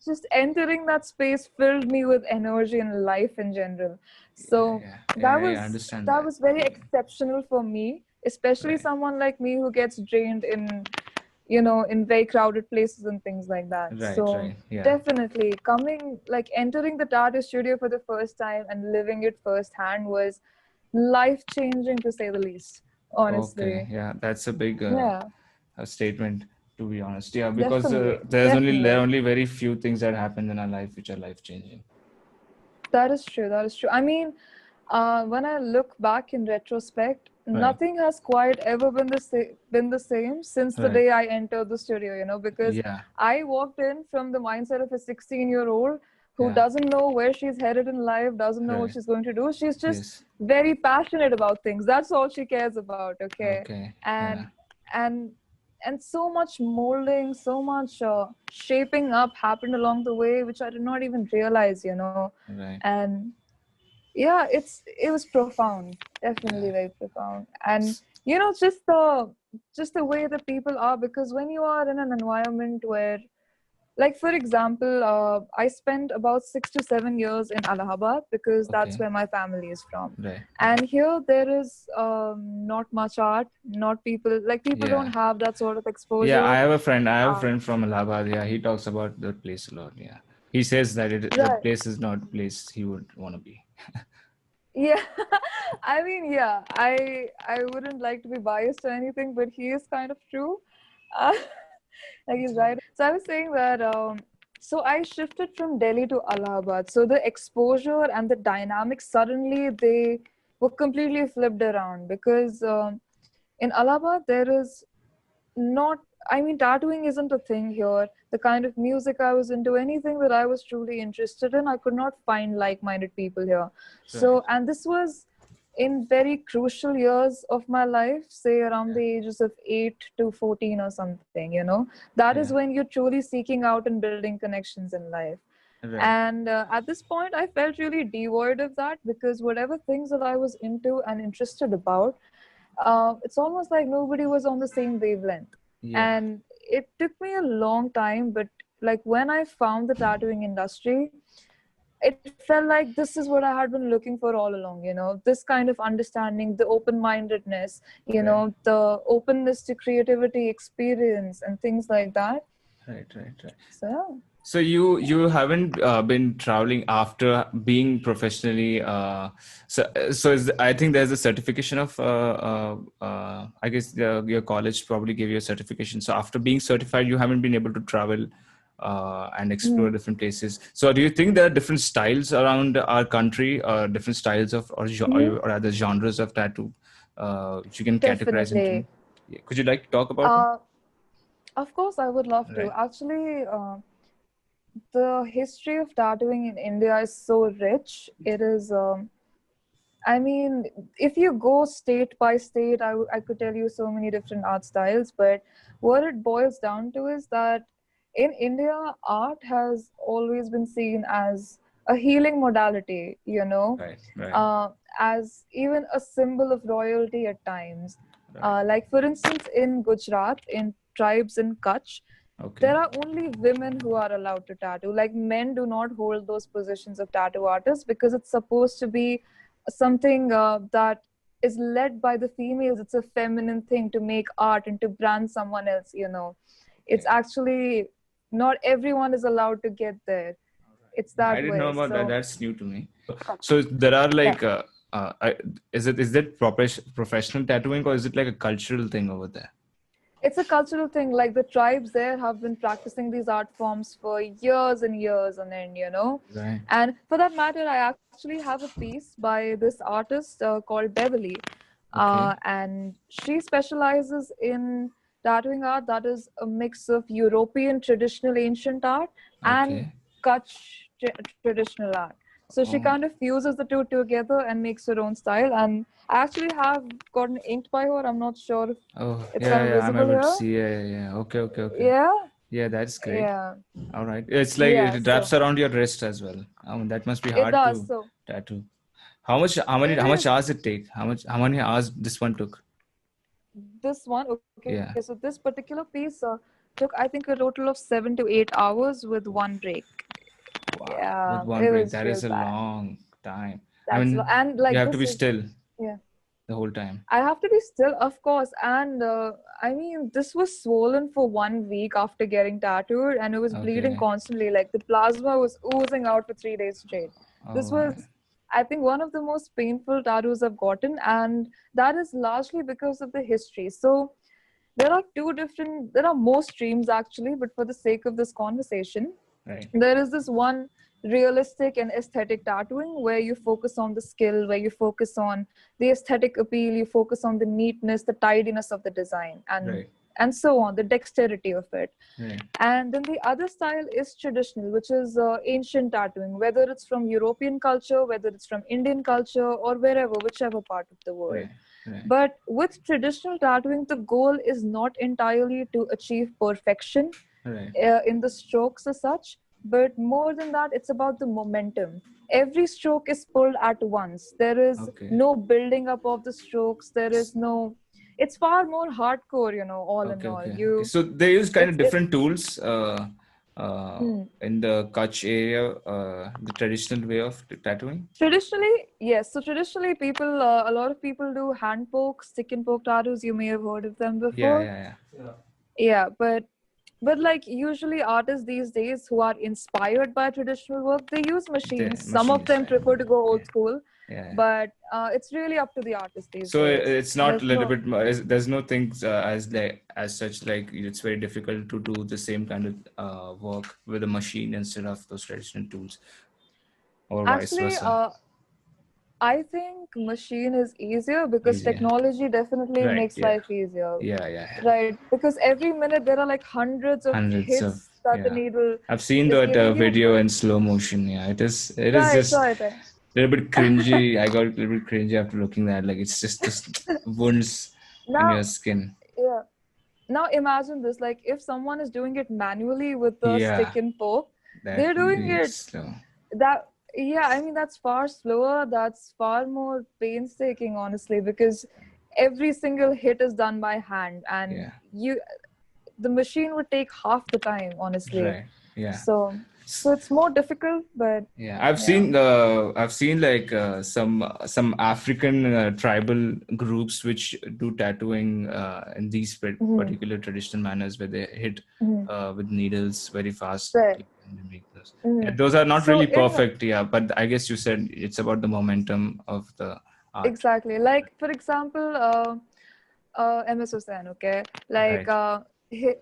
just entering that space filled me with energy and life in general. So Yeah, I understand that that. was very exceptional for me, especially Right. someone like me who gets drained in very crowded places and things like that. So Yeah. definitely entering the tattoo studio for the first time and living it firsthand was life-changing, to say the least, honestly. Okay, yeah, that's a big Yeah, statement, to be honest. Yeah, because definitely, there are only very few things that happen in our life which are life changing. that is true, that is true. I mean, when I look back in retrospect, Right. nothing has quite ever been the same since the Right. day I entered the studio, because Yeah. I walked in from the mindset of a 16-year-old who Yeah. doesn't know where she's headed in life, doesn't know what Right. she's going to do. She's just Yes. very passionate about things. That's all she cares about, okay? Okay. And Yeah. and and so much molding, so much shaping up happened along the way, which I did not even realize. Right. And yeah, it was profound, definitely Yeah. very profound. And just the way that people are, because when you are in an environment where, like, for example, I spent about 6 to 7 years in Allahabad, because that's Okay. where my family is from. Right. And here there is not much art, not people, like, people Yeah. don't have that sort of Yeah, exposure. I have a friend. I have a uh, friend from Allahabad. Yeah, he talks about the place a lot. Yeah, he says that the right. place is not a place he would want to be. Yeah, I mean, yeah, I wouldn't like to be biased or anything, but he is kind of true. Uh, like, he's right. So I was saying that so I shifted from Delhi to Allahabad. So the exposure and the dynamics, suddenly they were completely flipped around, because in Allahabad there is not, I mean, tattooing isn't a thing here. The kind of music I was into, anything that I was truly interested in, I could not find like-minded people here. Right. So, and this was in very crucial years of my life, say around the ages of 8 to 14 or something. That is Yeah. when you're truly seeking out and building connections in life. Right. And at this point, I felt really devoid of that, because whatever things that I was into and interested about, it's almost like nobody was on the same wavelength. Yeah. And it took me a long time, but like when I found the tattooing industry, it felt like this is what I had been looking for all along, you know, this kind of understanding, the open-mindedness, you Right. know, the openness to creativity, experience, and things like that. Right. So yeah. So you haven't been traveling after being professionally. I think there's a certification of. I guess your college probably gave you a certification. So after being certified, you haven't been able to travel and explore different places. So do you think there are different styles around our country, different styles of or other genres of tattoo, which you can categorize into? Definitely. Yeah. Could you like to talk about it? Of course, I would love to. Right. Actually, the history of tattooing in India is so rich. It is, I mean, if you go state by state, I could tell you so many different art styles, but what it boils down to is that in India, art has always been seen as a healing modality, you know, Right. uh, as even a symbol of royalty at times. Right. Like, for instance, in Gujarat, in tribes in Kutch, Okay. there are only women who are allowed to tattoo. Like, men do not hold those positions of tattoo artists because it's supposed to be something that is led by the females. It's a feminine thing to make art and to brand someone else, you know. It's actually not everyone is allowed to get there. It's I that didn't know way. about that. So That's new to me. So there are yeah, like, is that professional tattooing, or is it like a cultural thing over there? it's a cultural thing. Like, the tribes there have been practicing these art forms for years and years on end, you know. Right. And for that matter, I actually have a piece by this artist called Beverly. Okay. And she specializes in tattooing art that is a mix of European traditional ancient art and Okay. Kutch traditional art. So she Oh. kind of fuses the two together and makes her own style. And I actually have gotten inked by her. I'm not sure if Oh, it's kind of yeah. I'm visible able to here. see. Yeah. Okay. Yeah, Yeah, that's great. yeah, All right. It's like yeah. it wraps So around your wrist as well. I mean, that must be it hard does. to So tattoo. How it much is. hours it take? How many hours this one took? This one, okay. So Yeah. this particular piece took, I think, a total of 7 to 8 hours with one break. Wow. Yeah, With one it break, was that real is a bad. long time. I That's mean, and you like have to this be is still yeah. the whole time. I have to be still, of course. And I mean, this was swollen for 1 week after getting tattooed, and it was bleeding Okay. constantly. Like, the plasma was oozing out for 3 days straight. This Oh, was, I think, one of the most painful tattoos I've gotten, and that is largely because of the history. So there are more streams actually, but for the sake of this conversation, right. there is this one realistic and aesthetic tattooing where you focus on the skill, where you focus on the aesthetic appeal, you focus on the neatness, the tidiness of the design, Right. and so on, the dexterity of it. Right. And then the other style is traditional, which is ancient tattooing, whether it's from European culture, whether it's from Indian culture, or wherever, whichever part of the world. Right. Right. But with traditional tattooing, the goal is not entirely to achieve perfection Right. in the strokes as such, but more than that, it's about the momentum. Every stroke is pulled at once. There is Okay. no building up of the strokes. There is no. It's far more hardcore, you know. All in all, Okay. So they use kind of it. different tools Hmm. in the Kutch area, the traditional way of tattooing. Traditionally, yes. So traditionally, a lot of people do hand poke, stick and poke tattoos. You may have heard of them before. Yeah. Yeah, but like usually artists these days who are inspired by traditional work, they use The machines. Some of machines, them right? prefer to go Okay. old school, Yeah. but it's really up to the artist these So days. it's not a There's little no. bit there's no things as such, like it's very difficult to do the same kind of work with a machine instead of those traditional tools, or vice Actually, versa. I think machine is easier because Easier. technology definitely Right. makes Yeah. life easier. Yeah. Right, because every minute there are like hundreds of Hundreds of, hits that the yeah. needle I've seen is that giving you, video but in slow motion. Yeah, it is right, just right. a little bit cringy. I got a little bit cringy after looking at, like, it's just wounds in Now, your skin. yeah. Now imagine this, like if someone is doing it manually with the Yeah, stick and poke, that they're would doing be it slow. that yeah, I mean that's far slower, that's far more painstaking honestly, because every single hit is done by hand, and Yeah. the machine would take half the time honestly. Right. Yeah. So So it's more difficult, but Yeah, I've seen like some African tribal groups which do tattooing in these particular traditional manners where they hit with needles very fast right. and they make those. Yeah, those are not So really in perfect, yeah, but I guess you said it's about the momentum of the art. exactly, like for example, MS Hussain, okay, like Right.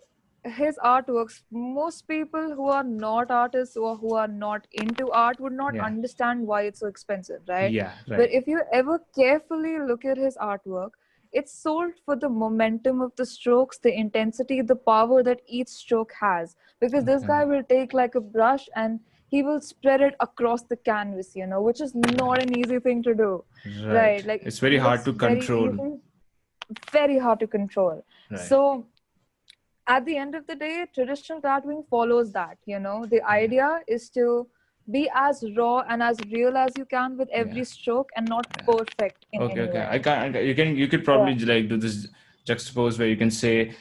his artworks, most people who are not artists or who are not into art would not Yeah. understand why it's so expensive, right? Yeah, But right. if you ever carefully look at his artwork, it's sold for the momentum of the strokes, the intensity, the power that each stroke has. Because this Okay. guy will take like a brush and he will spread it across the canvas, which is not an easy thing to do, Right. right? Like It's it very hard looks to very control. easy, very hard to control. Right. So at the end of the day, traditional tattooing follows that. The idea is to be as raw and as real as you can with every Yeah. stroke and not perfect in Okay, any okay. way. You could Yeah. probably like do this juxtapose where you can say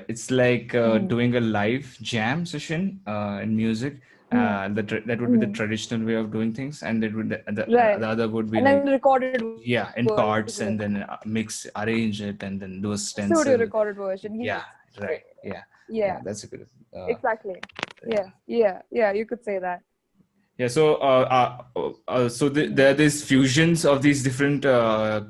it's like doing a live jam session in music. That would be the traditional way of doing things, and it would Right. the other would be And then like, the recorded yeah, in version. parts, and then arrange it, and then do a Studio stencil. recorded version. Yeah, Yes. right. Yeah, Yeah. yeah. That's a good. Exactly. Yeah. You could say that. Yeah, there are these fusions of these different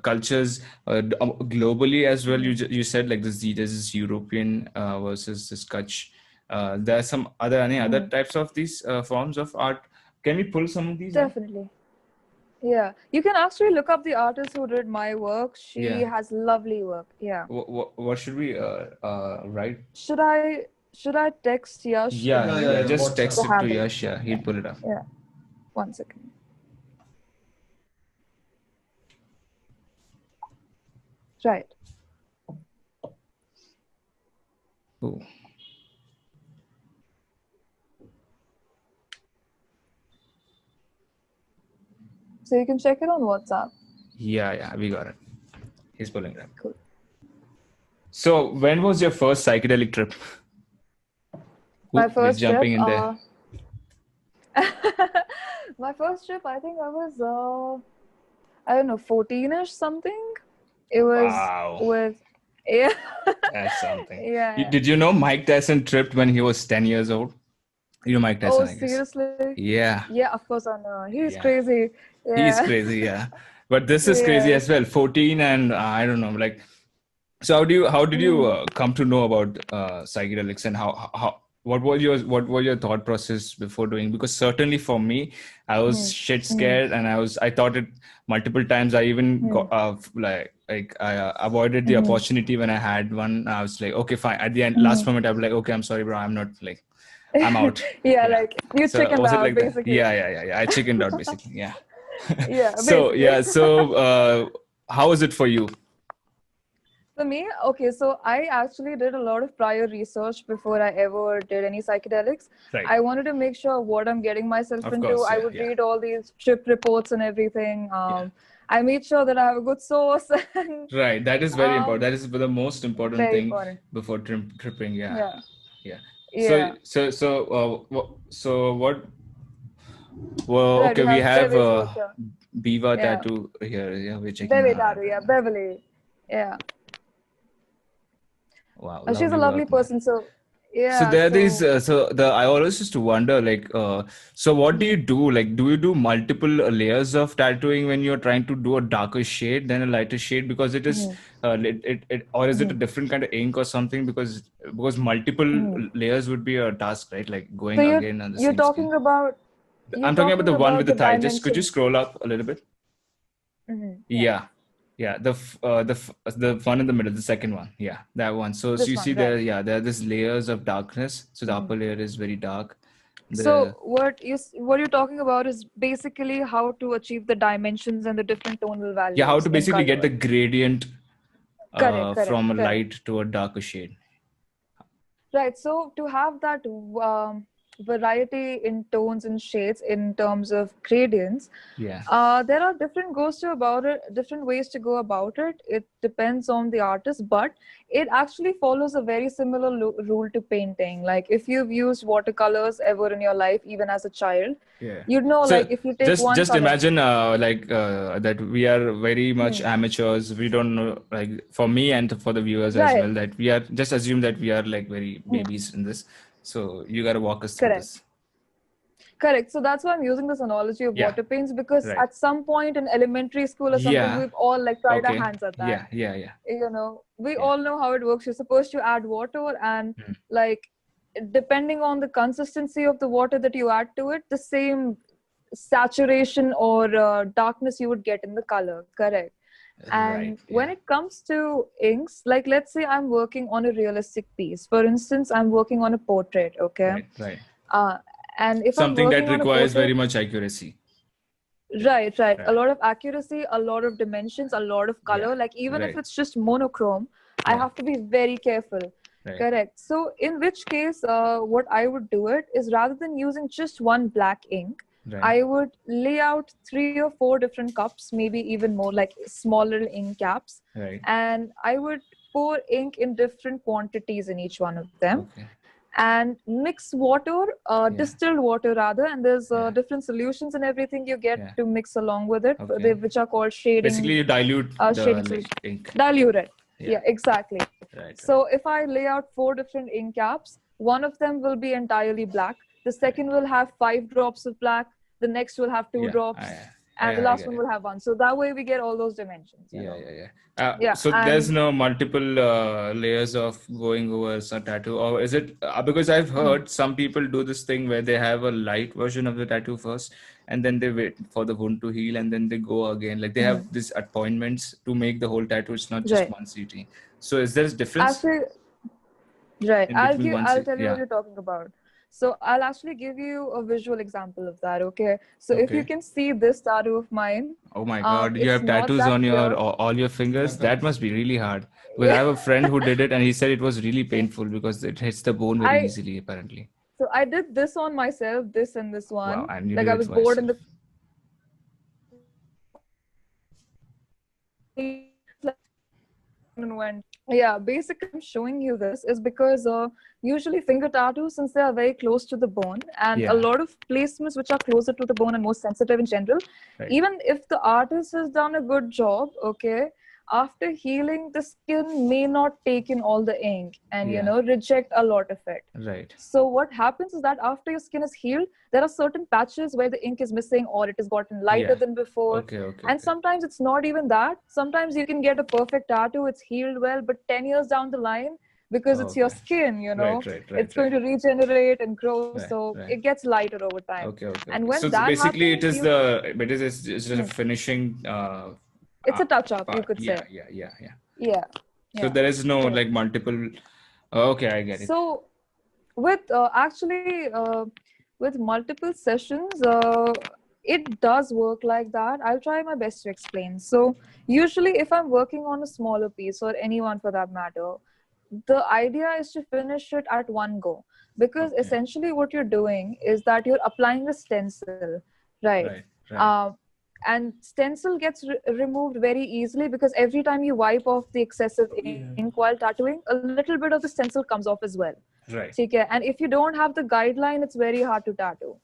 cultures globally as well. You said like there's this European versus this Kutch. There are any other types of these forms of art. Can we pull some of these out? Definitely. Yeah. You can actually look up the artist who did my work. She Yeah. has lovely work. Yeah. What should we write? Should I text Yash the Yeah, name? yeah. Just WhatsApp. text The it to handle. Yash. Yeah, he'll pull it up. Yeah. 1 second. Right. Oh. So you can check it on WhatsApp. Yeah, we got it. He's pulling it up. Cool. So, when was your first psychedelic trip? My We're first trip. jumping in there. My first trip, I think I was, I don't know, 14ish something. It was Wow. with, yeah. That's something. Yeah. Did you know Mike Tyson tripped when he was 10 years old? You know Mike Tyson, Oh, I guess. seriously? Yeah. Yeah, of course I know. He's Yeah. crazy. He's Yeah. crazy, yeah. But this is crazy Yeah. as well. 14 and I don't know, like. So how did you come to know about psychedelics, and what was your thought process before doing? Because certainly for me, I was shit scared, and I thought it multiple times. I even got I avoided the opportunity when I had one. I was like, okay, fine. At the end, last moment, I was like, okay, I'm sorry, bro. I'm not like, I'm out. Yeah, like you So chickened was it out, like that? basically. Yeah. I chickened out basically. Yeah. Yeah, So basically. how was it for you? For me, okay, so I actually did a lot of prior research before I ever did any psychedelics. Right. I wanted to make sure what I'm getting myself Of into. course, I yeah, would yeah. read all these trip reports and everything. I made sure that I have a good source. And, Right, that is very important. That is the most important very thing important. before tripping. Yeah. Yeah. So what? Well, Right, okay, we we have have Bebe's work here. Biva Yeah. tattoo here. Yeah, we're checking Bebe that out tattoo, right yeah, now. Beverly. Yeah. Wow, She's a lovely work, man. person, so yeah. So there are these. I always used to wonder, like, so what do you do? Like, do you do multiple layers of tattooing when you're trying to do a darker shade than a lighter shade? Because it is, or is it a different kind of ink or something? Because multiple layers would be a task, right? Like going So again on the you're same skin. talking about I'm talking about the one with the thigh. Just could you dimensions. scroll up a little bit? Yeah. The one in the middle, the second one. Yeah, that one. So This you one, see right. there are these layers of darkness. So the upper layer is very dark. So what you're talking about is basically how to achieve the dimensions and the different tonal values. Yeah, how to in basically get color. the gradient Correct. from a light to a darker shade. Right. So to have that variety in tones and shades in terms of gradients. Yeah. There are different different ways to go about it. It depends on the artist, but it actually follows a very similar rule to painting. Like if you've used watercolors ever in your life, even as a child, Yeah. you'd know, So like if you take one just color. imagine that we are very much amateurs. We don't know, like for me and for the viewers as Right. well, that we are just assume that we are like very babies in this. So you got to walk us through Correct. this. Correct. So that's why I'm using this analogy of Yeah. water paints, because Right. at some point in elementary school or something, Yeah. we've all like tried our Okay. hands at that. Yeah. Yeah. Yeah. You know, we Yeah. all know how it works. You're supposed to add water, and like depending on the consistency of the water that you add to it, the same saturation or darkness you would get in the color. Correct. And Right. when Yeah. it comes to inks, like let's say I'm working on a realistic piece. For instance, I'm working on a portrait. Okay. Right. Right. uh, and if I'm Something that working on a requires very portrait, much accuracy. right, a Right. lot of accuracy, a lot of dimensions, a lot of Yeah. color, like even if Right. it's just monochrome, I Yeah. have to be very careful. Right. Correct. So in which case, what I would do it is, rather than using just one black ink, Right. I would lay out 3 or 4 different cups, maybe even more, like smaller ink caps, Right. and I would pour ink in different quantities in each one of them, Okay. and mix water, distilled water rather, and there's Yeah. different solutions and everything you get Yeah. to mix along with it, Okay. which are called Basically, you dilute the solutions. ink. Dilute it. Yeah. Yeah, exactly. Right. So if I lay out 4 different ink caps, one of them will be entirely black. The second will have 5 drops of black. The next will have 2 Yeah. drops, and the I last get one it. will have 1. So that way we get all those dimensions. You Yeah, know? yeah, yeah. Yeah, So there's and no multiple layers of going over a tattoo, or is it because I've heard some people do this thing where they have a light version of the tattoo first, and then they wait for the wound to heal, and then they go again. Like they have these appointments to make the whole tattoo. It's not just right. one CT. So is there a difference Actually, right. in between one I'll CT? tell you what Yeah. you're talking about. So I'll actually give you a visual example of that. Okay. So if you Okay. can see this tattoo of mine, Oh my God, you it's have not tattoos that on your clear. all your fingers. That must be really hard. Because I have a friend who did it, and he said it was really painful because it hits the bone very I easily, apparently. So I did this on myself, this and this Wow, one. and you Like did I it was for bored in yourself. the and went. Yeah, basically, I'm showing you this is because usually finger tattoos, since they are very close to the bone, and a Yeah, lot of placements which are closer to the bone and more sensitive in general, right. even if the artist has done a good job, okay, after healing, the skin may not take in all the ink and, Yeah, reject a lot of it. right. So what happens is that after your skin is healed, there are certain patches where the ink is missing or it has gotten lighter Yeah. than before. Okay, okay, And okay. sometimes it's not even that. Sometimes you can get a perfect tattoo, it's healed well, but 10 years down the line, because Oh, it's your okay. skin, Right, right, it's right, going right. to regenerate and grow. Right, So right. it gets lighter over time. Okay, okay, And okay. So when that basically, it happens, is it's just a finishing it's a touch up, you part. could say. Yeah, yeah, yeah. Yeah. So Yeah. there is no Correct. like multiple. Okay, I get it. So with with multiple sessions, it does work like that. I'll try my best to explain. So usually if I'm working on a smaller piece, or anyone for that matter, the idea is to finish it at one go, because Okay. essentially what you're doing is that you're applying a stencil, right? Right, right. And stencil gets removed very easily, because every time you wipe off the excessive ink while tattooing, a little bit of the stencil comes off as well. Right. Okay? And if you don't have the guideline, it's very hard to tattoo.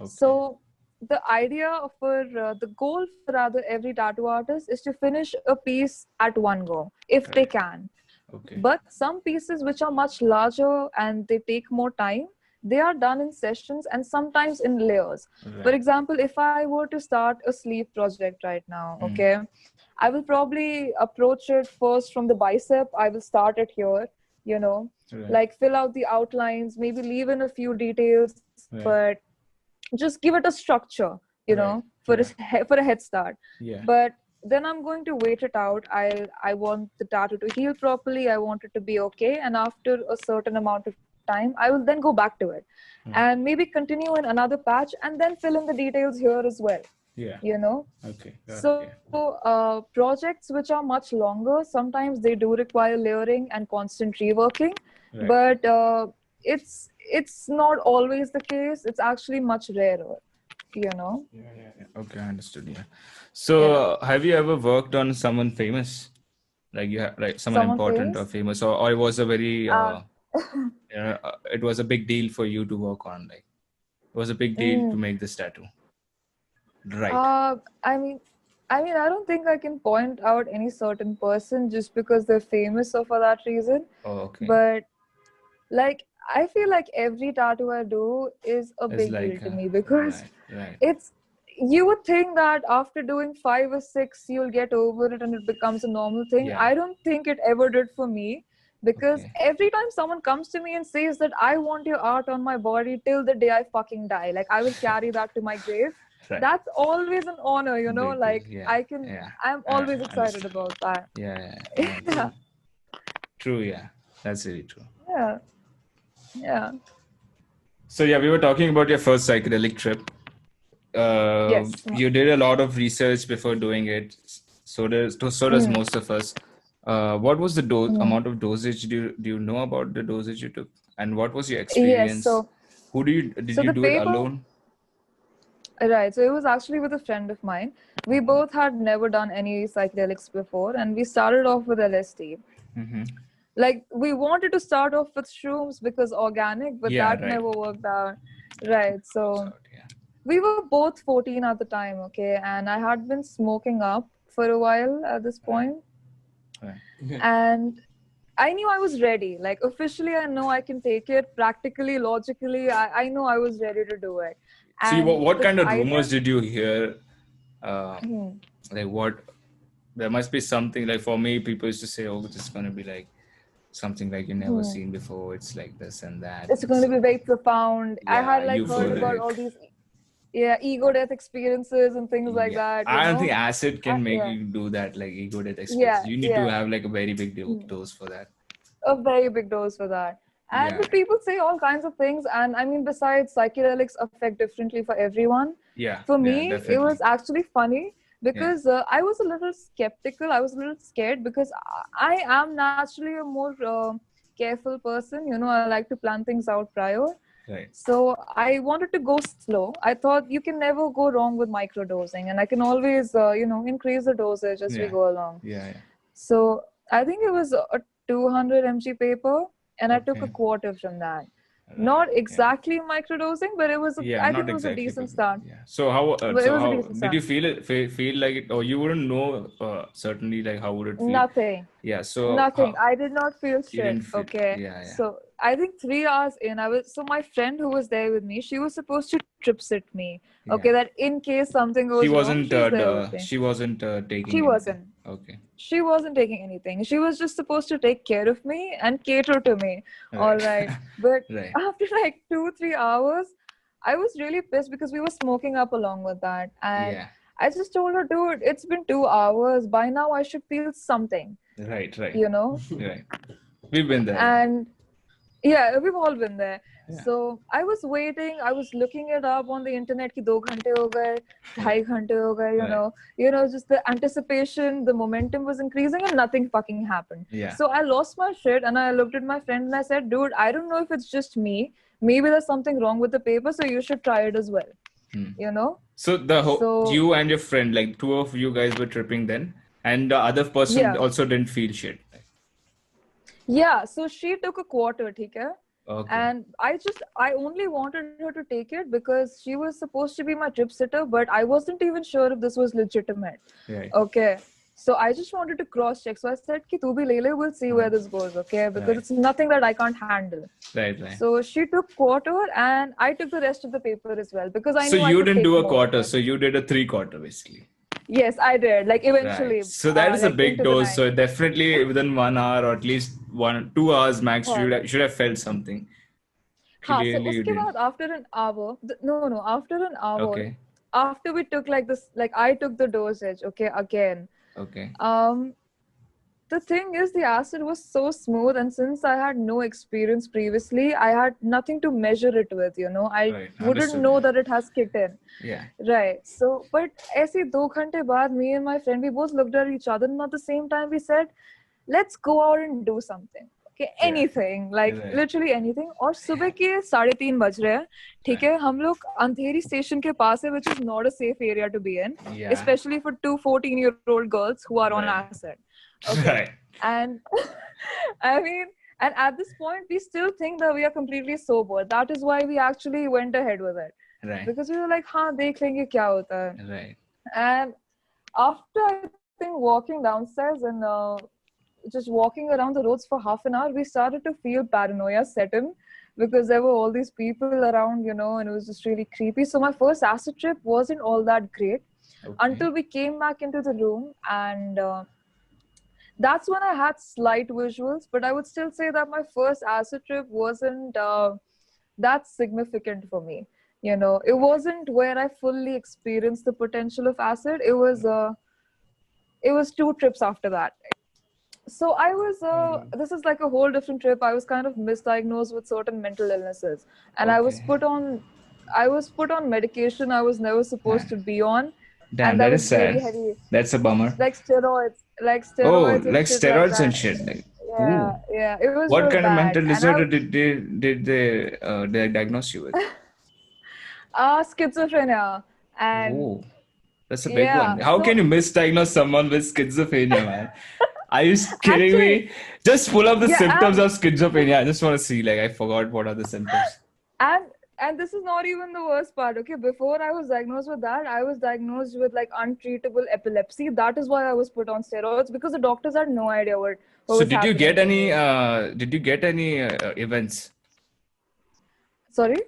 Okay. So the idea for the goal for rather every tattoo artist is to finish a piece at one go if they can. Okay. But some pieces which are much larger and they take more time, they are done in sessions and sometimes in layers. Right. For example, if I were to start a sleeve project right now, okay, I will probably approach it first from the bicep. I will start it here, Right. like fill out the outlines, maybe leave in a few details, Right. but just give it a structure, Right. for Yeah. for a head start. Yeah. But then I'm going to wait it out. I want the tattoo to heal properly. I want it to be okay. And after a certain amount of time, I will then go back to it and maybe continue in another patch and then fill in the details here as well. Yeah. Okay. So projects which are much longer, sometimes they do require layering and constant reworking, Right. but it's not always the case. It's actually much rarer, you know. Yeah. Okay, I understood. Yeah. So, have you ever worked on someone famous? Like you have, like someone Someone important or famous. famous, or it was a very, Uh, it was a big deal for you to work on. Like it was a big deal to mm, make this tattoo, right? uh, I mean, I don't think I can point out any certain person just because they're famous or for that reason. Oh, okay. But like, I feel like every tattoo I do is a It's big deal like, to me because right. it's, you would think that after doing 5 or 6 you'll get over it and it becomes a normal thing. Yeah. I don't think it ever did for me, because Okay. every time someone comes to me and says that I want your art on my body till the day I fucking die, like I will carry that to my grave, Right. that's always an honor, you know. Big deal. Like Yeah. I'm always excited Understood. about that. Yeah. I Yeah, understood. True. Yeah. That's really true. yeah, yeah. So yeah, we were talking about your first psychedelic trip. Yes. You did a lot of research before doing it. So does Mm, most of us. What was the mm. amount of dosage? Do you know about the dosage you took? And what was your Yes, experience? Did so you the do it paper. alone? Right. So it was actually with a friend of mine. We both had never done any psychedelics before, and we started off with LSD. Mm-hmm. Like, we wanted to start off with shrooms because organic, but Yeah, that right. never worked out. Right. Works So out, yeah. we were both 14 at the time, okay, and I had been smoking up for a while at this point, Right. Okay. and I knew I was ready. Like, officially, I know I can take it. Practically, logically, I know I was ready to do it. So And what the kind of idea. rumors did you hear? Uh, Hmm. like what? There must be something. Like for me, people used to say, "Oh, it's just gonna be like something like you never Hmm. seen before. It's like this and that." It's going It's to be very profound. I yeah, had like heard about euphoric. all these, yeah, ego death experiences and things like Yeah, that, you I don't think know. acid can make Yeah, you do that. Like ego death yeah, experience, you need to yeah. have like a very big Hmm. dose for that. A very big dose for that. And Yeah, but people say all kinds of things, and I mean, besides, psychedelics affect differently for everyone. For yeah, me, it definitely. was actually funny Yeah, because I was a little skeptical. I was a little scared because I am naturally a more careful person. You know, I like to plan things out prior. right. So I wanted to go slow. I thought you can never go wrong with microdosing, and I can always, increase the dosage as we Yeah, go along. yeah. So I think it was a 200 mg paper, and I took a Okay, quarter from that. right. Not Yeah. exactly microdosing, but it was. Yeah, I think not it was a exactly, but decent start. yeah. So how? But it So was a how decent did you start. feel it? Feel like it, or you wouldn't know certainly like how would it feel? Nothing. Yeah. So Nothing. how I did not feel you didn't shit. feel? Okay. Yeah. So I think 3 hours in, so my friend who was there with me, she was supposed to trip sit me. Okay, Yeah. that in case something goes wrong, she's there with me. She wasn't She taking anything. wasn't. Okay. She wasn't taking anything. She was just supposed to take care of me and cater to me. All Right. right. But Right. after like 2, 3 hours, I was really pissed because we were smoking up along with that. And Yeah. I just told her, dude, it's been 2 hours. By now, I should feel something, Right. you know? Right. We've been there. Yeah. And yeah, we've all been there. Yeah. So I was waiting. I was looking it up on the internet. Ki 2 ghante ho gaye, 2.5 ghante ho gaye. Just the anticipation, the momentum was increasing, and nothing fucking happened. Yeah. So I lost my shit, and I looked at my friend and I said, "Dude, I don't know if it's just me. Maybe there's something wrong with the paper, so you should try it as well." You know. So So you and your friend, like two of you guys were tripping then, and the other person yeah, also didn't feel shit. yeah. So she took a quarter, okay? Okay. And I only wanted her to take it because she was supposed to be my trip sitter, but I wasn't even sure if this was legitimate. Right. Okay. So I just wanted to cross check. So I said, Ki tu bhi le le, we'll see where this goes, okay? Because it's nothing that I can't handle. Right. So she took quarter and I took the rest of the paper as well because I So knew I you could didn't take do a more of quarter, it. so you did a 3/4 basically. Yes, I did. Like eventually, Right. So that is a like big into the dose. night. So definitely within 1 hour or at least 2 hours max, Huh. you should have felt something. हाँ, so Clearly you उसके didn't. बाद after an hour, no, after an hour, Okay. after we took like this, like I took the dosage, okay, again. Okay. The thing is, the acid was so smooth, and since I had no experience previously, I had nothing to measure it with, I Right. wouldn't Understood. know that it has kicked in. Yeah. Right. So, but ऐसे 2 घंटे बाद, me and my friend, we both looked at each other, and at the same time we said, let's go out and do something. कि anything, like Right. literally anything. और सुबह के 3:30 बज रहे हैं, ठीक है, हम लोग अंधेरी स्टेशन के पास है, which is not a safe area to be in, Yeah. especially for two 14-year-old girls who are on Right. acid. Okay. Right. And I mean, and at this point, we still think that we are completely sober. That is why we actually went ahead with it. Right. Because we were like, हाँ देख लेंगे क्या होता है. Right. And after I think walking downstairs and just walking around the roads for half an hour, we started to feel paranoia set in because there were all these people around, you know, and it was just really creepy. So my first acid trip wasn't all that great until we came back into the room, and that's when I had slight visuals, but I would still say that my first acid trip wasn't that significant for me. You know, it wasn't where I fully experienced the potential of acid. It was 2 trips after that. So I was this is like a whole different trip. I was kind of misdiagnosed with certain mental illnesses, and I was put on medication I was never supposed to be on. Damn, and that that was is sad. very heavy. That's a bummer. Like steroids Oh, and like shit steroids like and that. shit. Like, Yeah, yeah, it was what real kind of bad. mental And disorder did they diagnose you with? Schizophrenia. And Oh, that's a big yeah, one. How so can you misdiagnose someone with schizophrenia, man? Are you kidding actually, me? Just pull up the yeah, symptoms of schizophrenia. I just want to see. Like, I forgot what are the symptoms. and this is not even the worst part. Okay, before I was diagnosed with that, I was diagnosed with like untreatable epilepsy. That is why I was put on steroids, because the doctors had no idea what So, was did you happening get to any? me. Did you get any events? Sorry.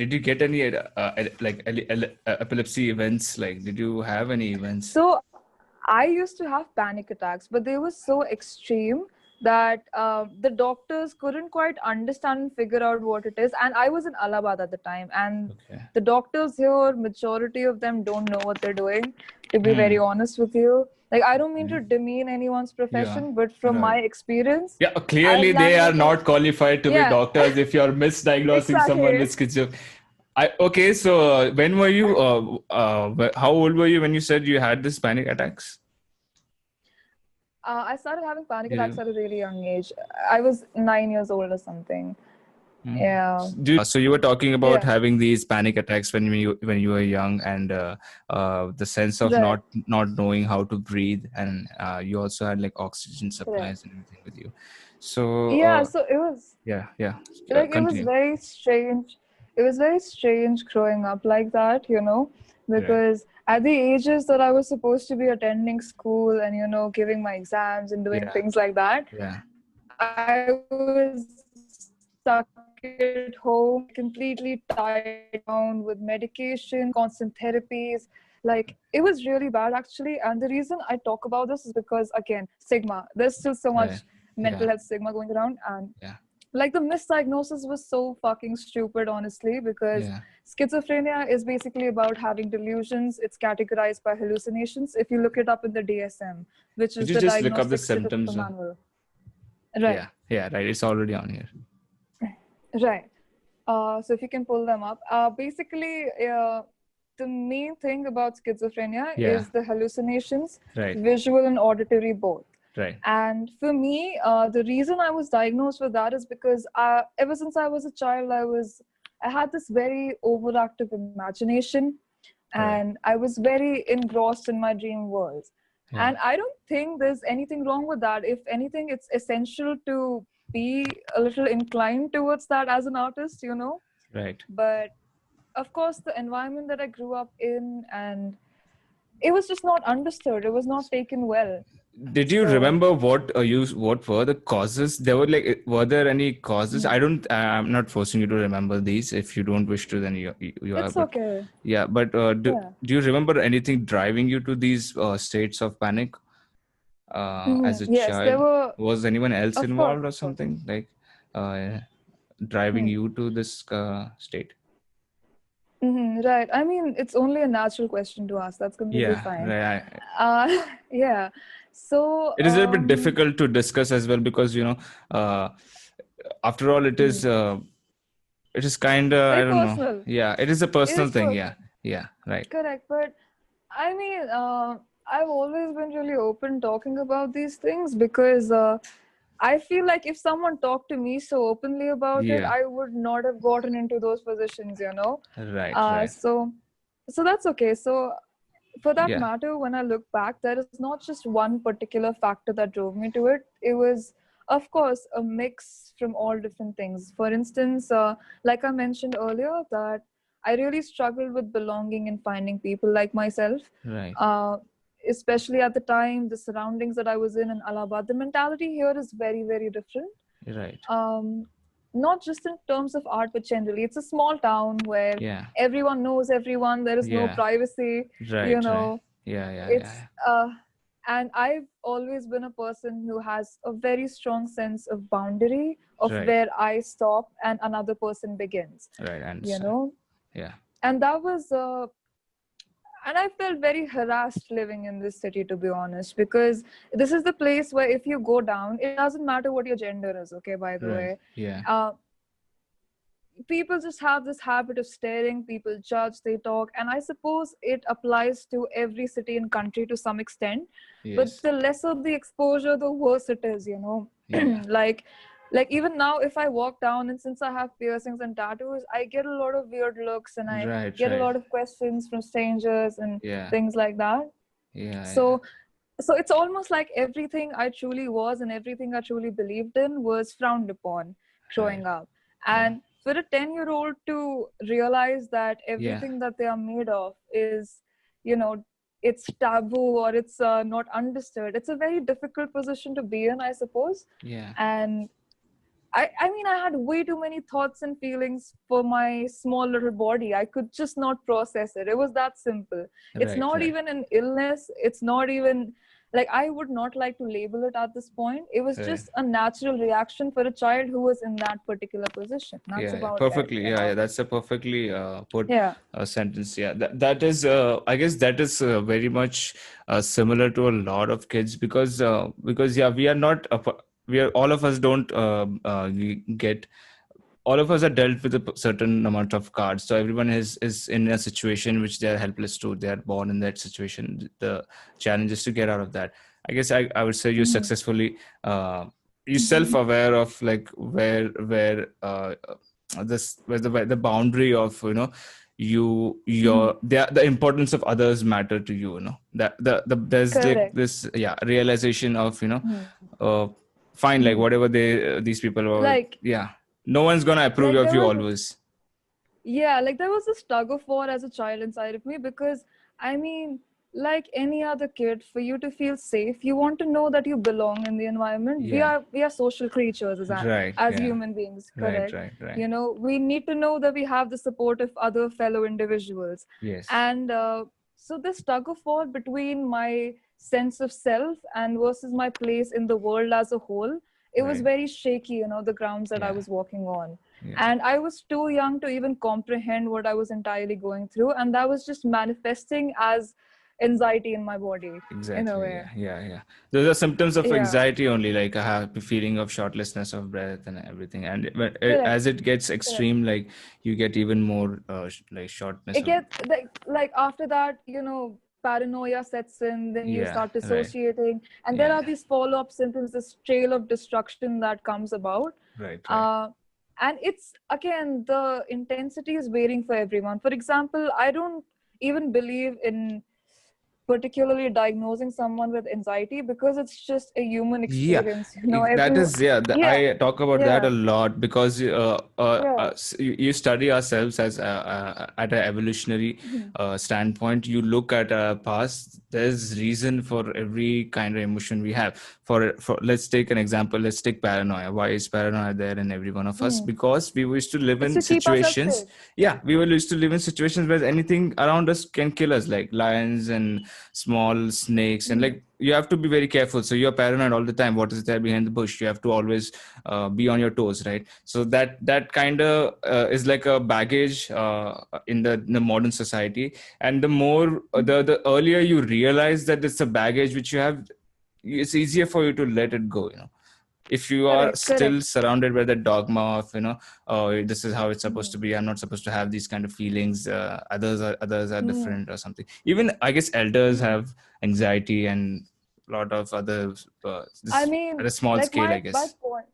Did you get any epilepsy events? Like, did you have any events? So I used to have panic attacks, but they were so extreme that the doctors couldn't quite understand and figure out what it is. And I was in Allahabad at the time, and the doctors here, majority of them don't know what they're doing, to be very honest with you. Like, I don't mean to demean anyone's profession, but from my experience, yeah, clearly they are not qualified to be doctors if you're misdiagnosing someone with schizophrenia. Okay, so when were you? How old were you when you said you had this panic attacks? I started having panic attacks at a really young age. I was 9 years old or something. Yeah. So you were talking about having these panic attacks when you were young, and the sense of not knowing how to breathe, and you also had like oxygen supplies and everything with you. So so it was like it was very strange. It was very strange growing up like that, you know, because at the ages that I was supposed to be attending school and, you know, giving my exams and doing things like that, I was stuck at home, completely tied down with medication, constant therapies. Like, it was really bad, actually. And the reason I talk about this is because, again, stigma. There's still so much mental health stigma going around. And like, the misdiagnosis was so fucking stupid, honestly, because schizophrenia is basically about having delusions. It's categorized by hallucinations. If you look it up in the DSM, which is the just look up the Diagnostic symptoms Manual. Right. Right. It's already on here. Right. So if you can pull them up. Basically, the main thing about schizophrenia is the hallucinations, visual and auditory both. Right. And for me, the reason I was diagnosed with that is because ever since I was a child, I had this very overactive imagination, and I was very engrossed in my dream worlds. And I don't think there's anything wrong with that. If anything, it's essential to be a little inclined towards that as an artist, you know. Right. But of course, the environment that I grew up in, and it was just not understood. It was not taken well. Did you remember what were the causes? Were there any causes? I'm not forcing you to remember these. If you don't wish to, then you it's okay. Yeah, but do you remember anything driving you to these states of panic as a child? Was anyone else involved or something like driving you to this state? Right. I mean, it's only a natural question to ask. That's completely fine. Right. So it is a little bit difficult to discuss as well, because you know, after all, it is kind of, I don't personal. know. Yeah, it is a personal thing. Personal. Yeah, right. Correct. But I mean, I've always been really open talking about these things because I feel like if someone talked to me so openly about it, Yeah. I would not have gotten into those positions, you know. Right. Uh, Right. so, so that's okay. So, for that Yeah. matter, when I look back, there is not just one particular factor that drove me to it. It was, of course, a mix from all different things. For instance, like I mentioned earlier, that I really struggled with belonging and finding people like myself. Right. Uh, Especially at the time, the surroundings that I was in Allahabad, the mentality here is very, very different. Right. Um, Not just in terms of art, but generally, it's a small town where Yeah. everyone knows everyone. There is no Yeah. privacy, you Right. Right. know. Yeah. Yeah. It's Yeah. and I've always been a person who has a very strong sense of boundary of Right. where I stop and another person begins, Right. I you understand. know. Yeah. And that was and I felt very harassed living in this city, to be honest, because this is the place where if you go down, it doesn't matter what your gender is, okay, by the Right. way. Yeah. uh, People just have this habit of staring, people judge, they talk, and I suppose it applies to every city and country to some extent. But Yes. the lesser the exposure, the worse it is, you know. Yeah. like like even now, if I walk down, and since I have piercings and tattoos, I get a lot of weird looks, and I Right. get a Right. lot of questions from strangers and Yeah. things like that. Yeah. Yeah. So so it's almost like everything I truly was and everything I truly believed in was frowned upon Right. growing up. Yeah. And for a 10-year-old to realize that Yeah. everything that they are made of is, you know, it's taboo or it's not understood, it's a very difficult position to be in, I suppose. Yeah. And I mean, I had way too many thoughts and feelings for my small little body. I could just not process it. It was that simple. It's Right. not Right. even an illness. It's not even like I would not like to label it at this point. It was Right. just a natural reaction for a child who was in that particular position. That's Yeah, yeah, about it, perfectly. you Yeah, yeah, know? that's a perfectly put Yeah. sentence. Yeah, that is. I guess that is very much similar to a lot of kids because yeah, we are not. We are all of us don't get. All of us are dealt with a certain amount of cards. So everyone is in a situation which they are helpless to. They are born in that situation. The challenge is to get out of that. I guess I would say you Mhm. successfully. You self-aware of like where this where the boundary of Mhm. the importance of others matter to you, you know, that there's like Correct. this realization of Mhm. uh fine, like Mhm. whatever these people are, Like, yeah, no one's gonna approve like of there you was always. Yeah, like there was this tug of war as a child inside of me because I mean, like any other kid, for you to feel safe, you want to know that you belong in the environment. We Yeah. are we are social creatures Right. as Yeah. human beings, Right. correct? Right. Right. You know, we need to know that we have the support of other fellow individuals. Yes. And so this tug of war between my sense of self and versus my place in the world as a whole, it was Right. very shaky, you know, the grounds that I Yeah. was walking on. Yeah. And I was too young to even comprehend what I was entirely going through, and that was just manifesting as anxiety in my body in a Exactly. way. Yeah. Yeah. Yeah. Those are symptoms of Yeah, anxiety only, like a happy feeling of shortness of breath and everything. And correct, as it gets correct. extreme, like you get even more like shortness It of. gets like after that, you know, paranoia sets in, then you Yeah. start Right. dissociating, and there Yeah. are these follow-up symptoms, this trail of destruction that comes about. Right. Right. uh, and it's again, the intensity is varying for everyone. For example, I don't even believe in particularly diagnosing someone with anxiety because it's just a human Yeah, experience, you know. that Every is, yeah, Yeah, I talk about that yeah, a lot because yeah. you study ourselves as at an evolutionary Mhm. standpoint. You look at our past. There's reason for every kind of emotion we have. For let's take an example. Let's take paranoia. Why is paranoia there in every one of us? Mm. Because we used to live It's in to keep ourselves situations. safe. Yeah, we were used to live in situations where anything around us can kill us, like lions and small snakes, and Mm. like you have to be very careful. So you're paranoid all the time. What is there behind the bush? You have to always be on your toes, right? So that kind of is like a baggage in the modern society. And the more Mm. the earlier you realize that it's a baggage which you have, it's easier for you to let it go, you know. If you are Correct, still correct. surrounded by the dogma of, oh, this is how it's supposed to Mm. be, I'm not supposed to have these kind of feelings, others are Mm. different or something. Even I guess elders Mm. have anxiety and lot of other I this mean, at a small like scale, I my guess. point.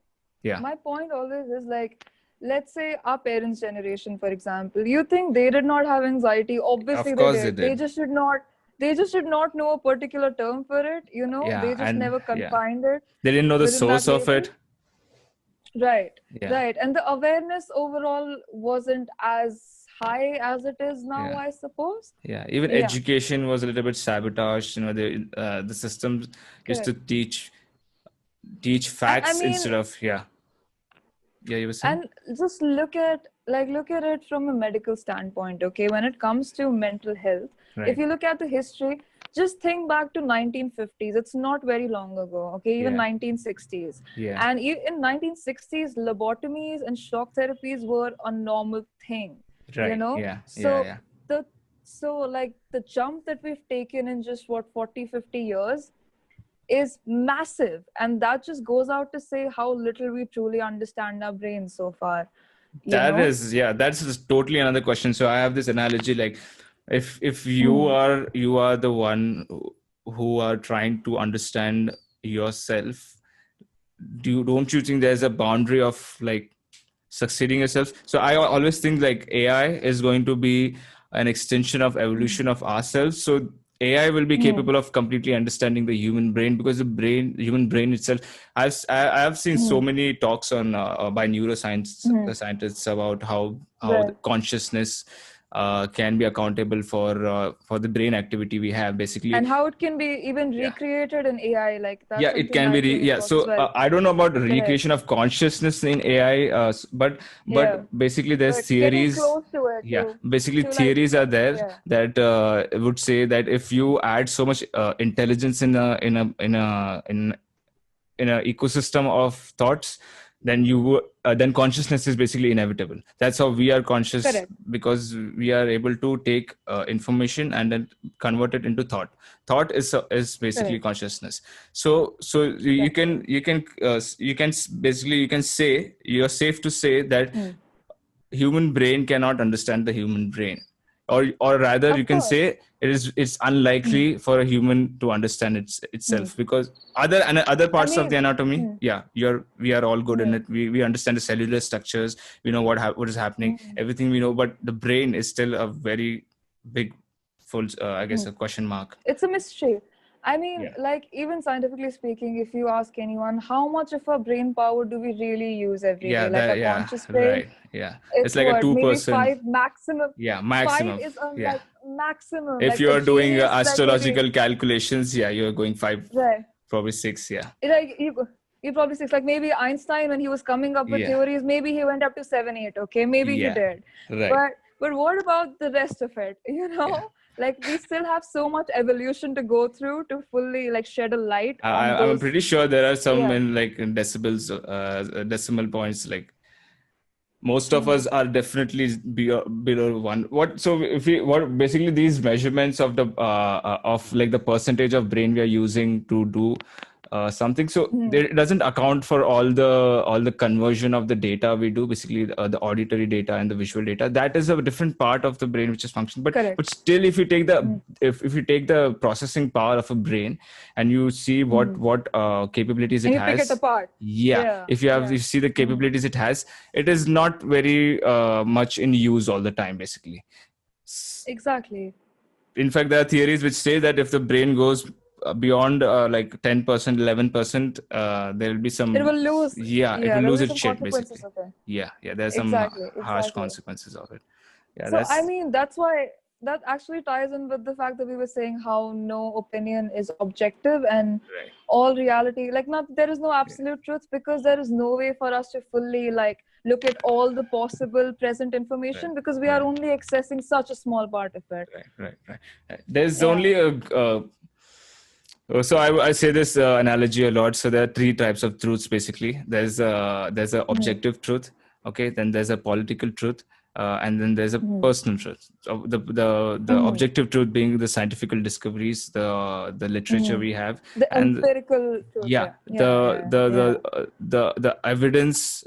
Yeah, My point always is like, let's say our parents' generation, for example. You think they did not have anxiety? Obviously, of they course they did. They did. just should not. They just did not know a particular term for it. You know, Yeah, they just and never yeah, confined it they didn't know the within that source of label. it. Right, Yeah, right. And the awareness overall wasn't as high as it is now, yeah, I suppose. yeah. Even Yeah, education was a little bit sabotaged. You know, the systems used to correct. teach And I facts mean, instead of yeah. You were saying? and just look at it from a medical standpoint, okay? When it comes to mental health, if Right. you look at the history, just think back to 1950s. It's not very long ago, okay? Even Yeah, 1960s. yeah. And in 1960s, lobotomies and shock therapies were a normal thing, you Right. know? Yeah, yeah, So yeah. the like the jump that we've taken in just what 40, 50 years is massive, and that just goes out to say how little we truly understand our brains so far, you That know. is, yeah, that's just totally another question. So I have this analogy, like if Hmm. you are the one who are trying to understand yourself, don't you think there's a boundary of like succeeding yourself? So I always think like AI is going to be an extension of evolution of ourselves. So AI will be Hmm. capable of completely understanding the human brain, because human brain itself. I've seen so Hmm. many talks on by neuroscience Hmm. scientists about how the Right. consciousness can be accountable for the brain activity we have basically. And how it can be even Yeah, recreated in AI, like that's yeah, it something can be I came yeah. across as So well. I don't know about Correct. recreation of consciousness in AI, but Yeah, basically there's but getting theories. close to it Yeah, basically to like, theories are there yeah. that would say that if you add so much intelligence in a ecosystem of thoughts, then then consciousness is basically inevitable. That's how we are conscious, Correct. because we are able to take information and then convert it into thought. Thought is basically Correct. consciousness. So Exactly. basically you can say, you're safe to say that Hmm. human brain cannot understand the human brain, or rather you Of can course. say it's Hmm. unlikely for a human to understand Hmm. itself, because other I parts of the mean, anatomy, hmm. yeah, we are all good in Yeah. it. We understand the cellular structures, we know what is happening, Hmm. everything we know, but the brain is still a very big full I guess Hmm. a question mark. It's a mystery. I mean, Yeah, like, even scientifically speaking, if you ask anyone, how much of our brain power do we really use every yeah, day? Like, that, a yeah, conscious brain, right, yeah, it's it's like a what, maybe 2%. 5 maximum. Yeah, 5 maximum. is Yeah, like maximum. if Like you a are doing genius, like maybe, astrological calculations, yeah, you're going 5, right. probably 6. Yeah, Like, you probably say, like, maybe Einstein, when he was coming up with yeah, theories, maybe he went up to 7, 8. Okay, maybe he yeah, did. right, But what about the rest of it? You yeah. know, like, we still have so much evolution to go through to fully like shed a light on I'm those. pretty sure there are some Yeah. in like in decibels, decimal points. Like most of Hmm. us are definitely below one. What so if we what basically these measurements of the of like the percentage of brain we are using to do something, so Hmm. it doesn't account for all the conversion of the data we do, basically the auditory data and the visual data. That is a different part of the brain which is functioning, but Correct. still, if you take the Hmm. if you take the processing power of a brain and you see Hmm. what capabilities And it you pick it has, apart. yeah, Yeah. if you have, Yeah. you see the Hmm. capabilities it has, it is not very much in use all the time basically. Exactly. In fact, there are theories which say that if the brain goes beyond like 10%, 11%, there will be It will some, lose. yeah, it Yeah, will there will lose be its some shit consequences basically. of it. Yeah, yeah, there's some Exactly. harsh Exactly. consequences of it. Yeah, So, I that's mean, that's why that actually ties in with the fact that we were saying how no opinion is objective, and right. all reality, like, not, there is no Yeah, absolute truth, because there is no way for us to fully like look at all the possible present right, information, because we are right, only accessing such a small part of it. right. There's Yeah. only a so I say this analogy a lot. So there are three types of truths basically. There's a Hmm. objective truth, okay. Then there's a political truth, and then there's a personal truth. So the objective truth being the scientific discoveries, the literature we have, The and empirical truth. yeah, the evidence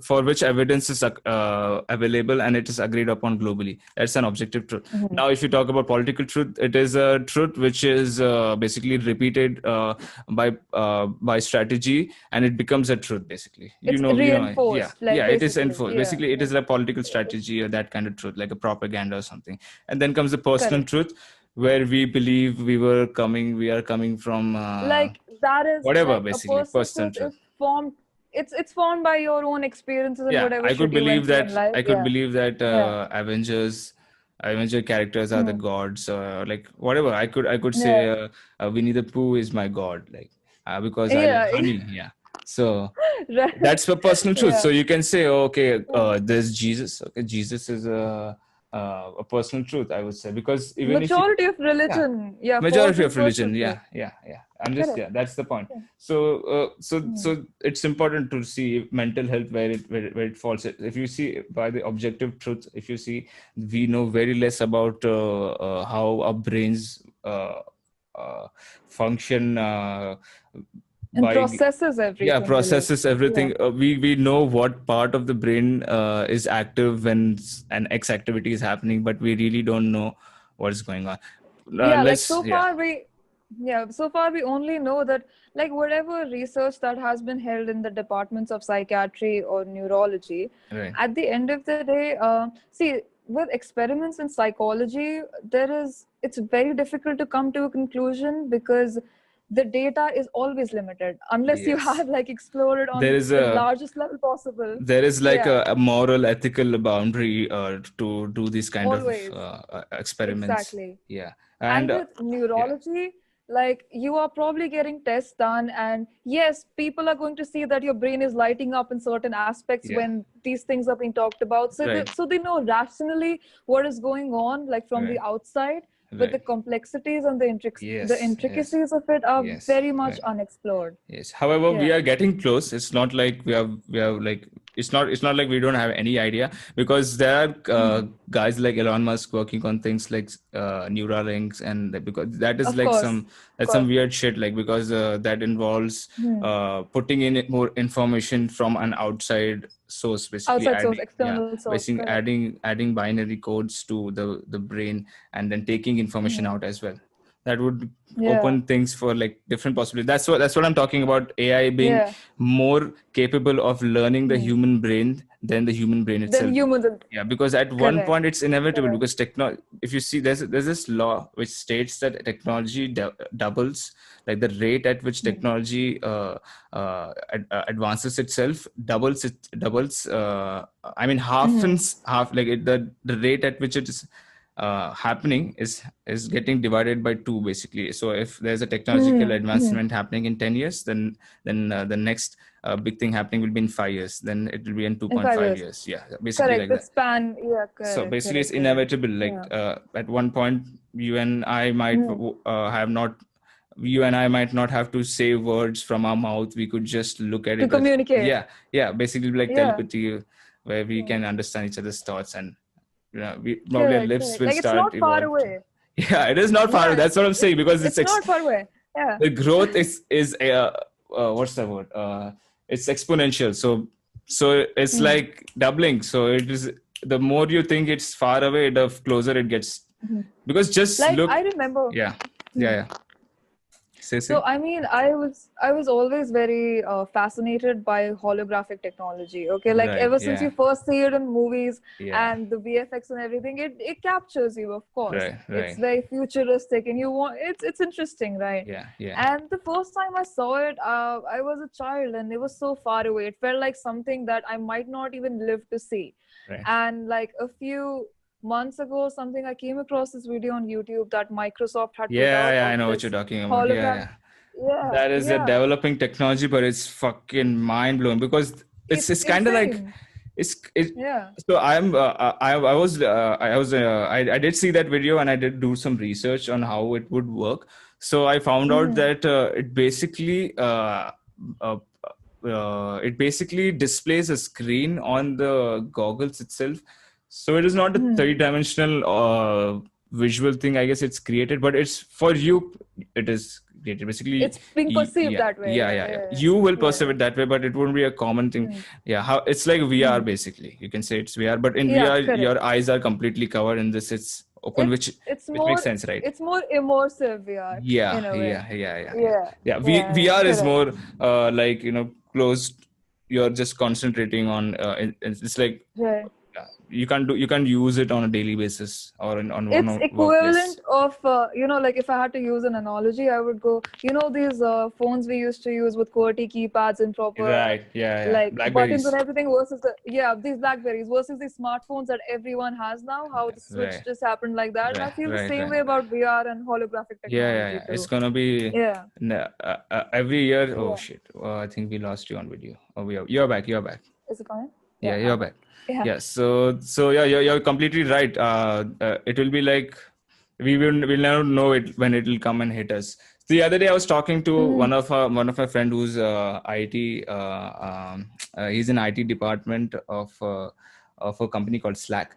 for which evidence is available and it is agreed upon globally. That's an objective truth. Now, if you talk about political truth, it is a truth which is basically repeated by strategy, and it becomes a truth basically. It's reinforced, It is enforced. basically. Basically, it is a political strategy or that kind of truth, like a propaganda or something. And then comes the personal truth, where we believe we are coming from that is whatever, like basically a personal personal truth truth. is formed. It's formed by your own experiences and whatever I shit could you believe went through in that life. Avenger characters are the gods, like whatever. I could say Winnie the Pooh is my god, like because I like honey. Yeah. So Right. that's the personal truth. So you can say, okay, there's Jesus. Okay, Jesus is a personal truth, I would say, because even majority of religion, majority of religion, I'm just that's the point. So it's important to see mental health where it falls. If you see by the objective truth, if you see, we know very less about how our brains function, and processes everything. Processes everything. We know what part of the brain is active when an X activity is happening, but we really don't know what's going on. So far we only know that, like, whatever research that has been held in the departments of psychiatry or neurology, at the end of the day, see, with experiments in psychology, it's very difficult to come to a conclusion because the data is always limited unless you have like explored on the largest level possible. There is like a moral, ethical boundary to do these kind of experiments. Exactly. Yeah. And with neurology, like, you are probably getting tests done, and yes, people are going to see that your brain is lighting up in certain aspects when these things are being talked about. So they know rationally what is going on, like from the outside. But the complexities and the intricacies of it are very much unexplored. Yes. However, we are getting close. It's not like we have like it's not like we don't have any idea, because there are guys like Elon Musk working on things like Neuralinks, and because that is like some weird shit, like, because that involves putting in more information from an outside source, basically adding binary codes to the brain, and then taking information out as well. That would open things for like different possibilities. That's what I'm talking about. AI being more capable of learning the human brain than the human brain itself. Because at one point it's inevitable, because if you see, there's this law which states that technology doubles, like the rate at which technology advances itself doubles. I mean, half, like the rate at which it is happening is getting divided by 2, basically. So if there's a technological advancement happening in 10 years, then the next big thing happening will be in 5 years, then it will be in 2.5 years. Basically like that span. So basically it's inevitable, like at one point you and I might have to say words from our mouth. We could just look at it to communicate. Basically like telepathy, where we can understand each other's thoughts, and our lips will start evolving. It's not far away. It is not far away. That's what I'm saying, because it's not far away. The growth is what's the word? It's exponential. So it's like doubling. So it is, the more you think it's far away, the closer it gets. Because just like, look. I remember. Yeah. So I mean, I was always very fascinated by holographic technology. Okay, like ever since you first see it in movies and the VFX and everything, it captures you. Of course, it's very futuristic, and it's interesting, right? And the first time I saw it, I was a child, and it was so far away. It felt like something that I might not even live to see. And like a few months ago or something, I came across this video on YouTube that Microsoft had put out. I know what you're talking about. That is a developing technology, but it's fucking mind blowing, because it's kind of like So I did see that video, and I did do some research on how it would work. So I found out that it basically displays a screen on the goggles itself, So it is not a three-dimensional visual thing. I guess it's created, but it's for you. It is created basically. It's being perceived that way. Yeah. You will perceive it that way, but it won't be a common thing. Yeah, how it's like VR basically. You can say it's VR, but in Yeah, VR, correct. your eyes are completely covered. In this, it's open, which makes sense, right? It's more immersive VR. Yeah, in a way. yeah. VR is correct. more like closed. You're just concentrating on. It's like Right. you can't use it on a daily basis or on one It's workplace. equivalent of like if I had to use an analogy, I would go, these phones we used to use with QWERTY keypads and proper Right. Yeah. like buttons and Blackberries. everything versus these Blackberries versus these smartphones that everyone has now. How the switch Right. just happened like that, and I feel the same Right. way about VR and holographic technology It's too. gonna be Yeah. every year. Oh Yeah. shit! I think we lost you on video. Oh, you're back. You're back. Is it fine? Yeah, Yeah. you're back. Yeah. Yeah. So yeah, you're completely right. It will be like we'll never know it when it will come and hit us. The other day I was talking to one of my friend who's IT. He's in IT department of a company called Slack.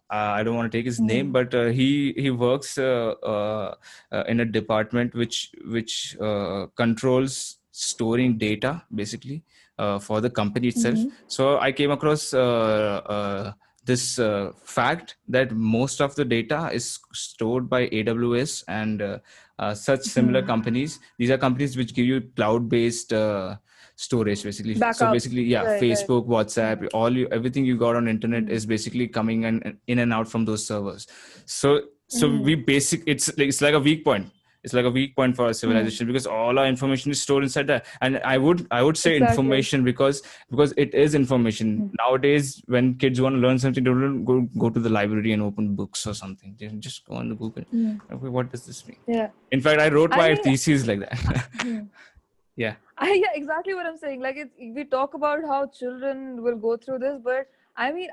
I don't want to take his name, but he works in a department which controls storing data basically for the company itself. So I came across this fact that most of the data is stored by AWS and such similar companies. These are companies which give you cloud-based storage basically. So Backups. basically, yeah, Right. Facebook, WhatsApp, everything you got on internet is basically coming in and out from those servers. So it's like a weak point. It's like a weak point for our civilization because all our information is stored inside that. And I would say Exactly. information because it is information. Nowadays, when kids want to learn something, they don't go to the library and open books or something. They just go on the Google. Okay, what does this mean? Yeah. In fact, I wrote my thesis like that. Yeah. Yeah, exactly what I'm saying. Like we talk about how children will go through this, but I mean,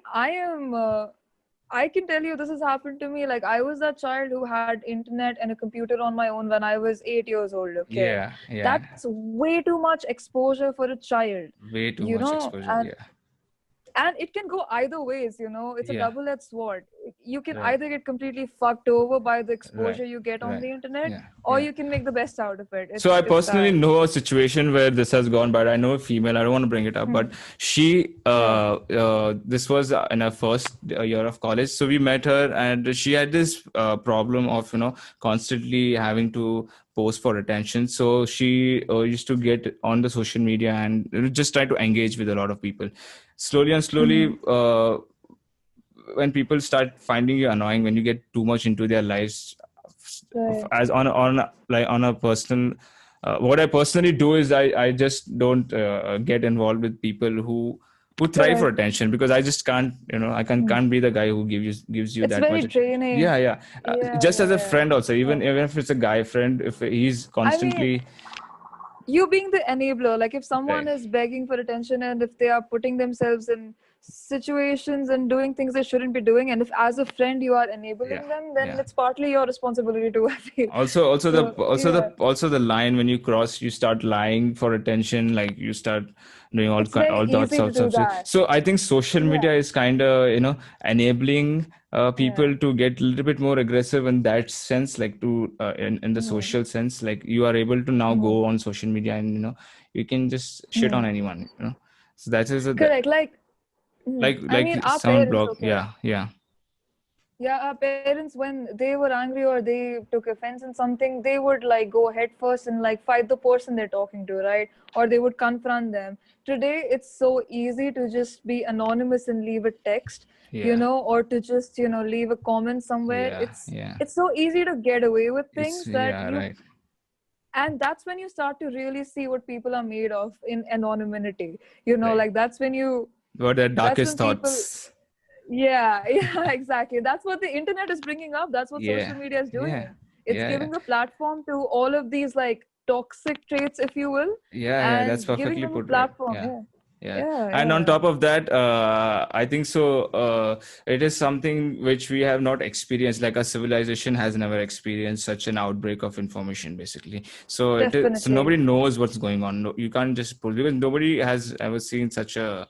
I can tell you this has happened to me. Like I was that child who had internet and a computer on my own when I was 8 years old. Okay. Yeah. That's way too much exposure for a child. Way too much exposure. And it can go either ways, it's a double-edged sword. You can either get completely fucked over by the exposure you get on the internet, or you can make the best out of it. So I personally know a situation where this has gone bad. I know a female, I don't want to bring it up, but she, this was in her first year of college. So we met her and she had this problem of, constantly having to post for attention. So she used to get on the social media and just try to engage with a lot of people. Slowly, when people start finding you annoying, when you get too much into their lives, as on a personal, what I personally do is I just don't get involved with people who thrive for attention, because I just can't, I can't be the guy who gives you it's that very much. draining. Just as a friend also, even if it's a guy friend, if he's constantly. You being the enabler, like if someone is begging for attention and if they are putting themselves in situations and doing things they shouldn't be doing, and if as a friend you are enabling them, then it's partly your responsibility too, I feel. Also the line when you cross, you start lying for attention, like you start doing all sorts of stuff. So I think social media is kind of enabling people to get a little bit more aggressive in that sense, like to in the social sense, like you are able to now go on social media and you can just shit on anyone, so that is correct. I mean, our sound parents, block. Our parents, when they were angry or they took offense in something, they would go head first and fight the person they're talking to, right? Or they would confront them. Today, it's so easy to just be anonymous and leave a text, or to just, leave a comment somewhere. It's so easy to get away with things and that's when you start to really see what people are made of in anonymity. That's when what their darkest thoughts. Yeah, exactly. That's what the internet is bringing up. That's what social media is doing. It's giving a platform to all of these toxic traits, if you will. That's perfectly put. Platform. And on top of that, I think so it is something which we have not experienced, like a civilization has never experienced such an outbreak of information basically. So so nobody knows what's going on. You can't just pull, because nobody has ever seen such a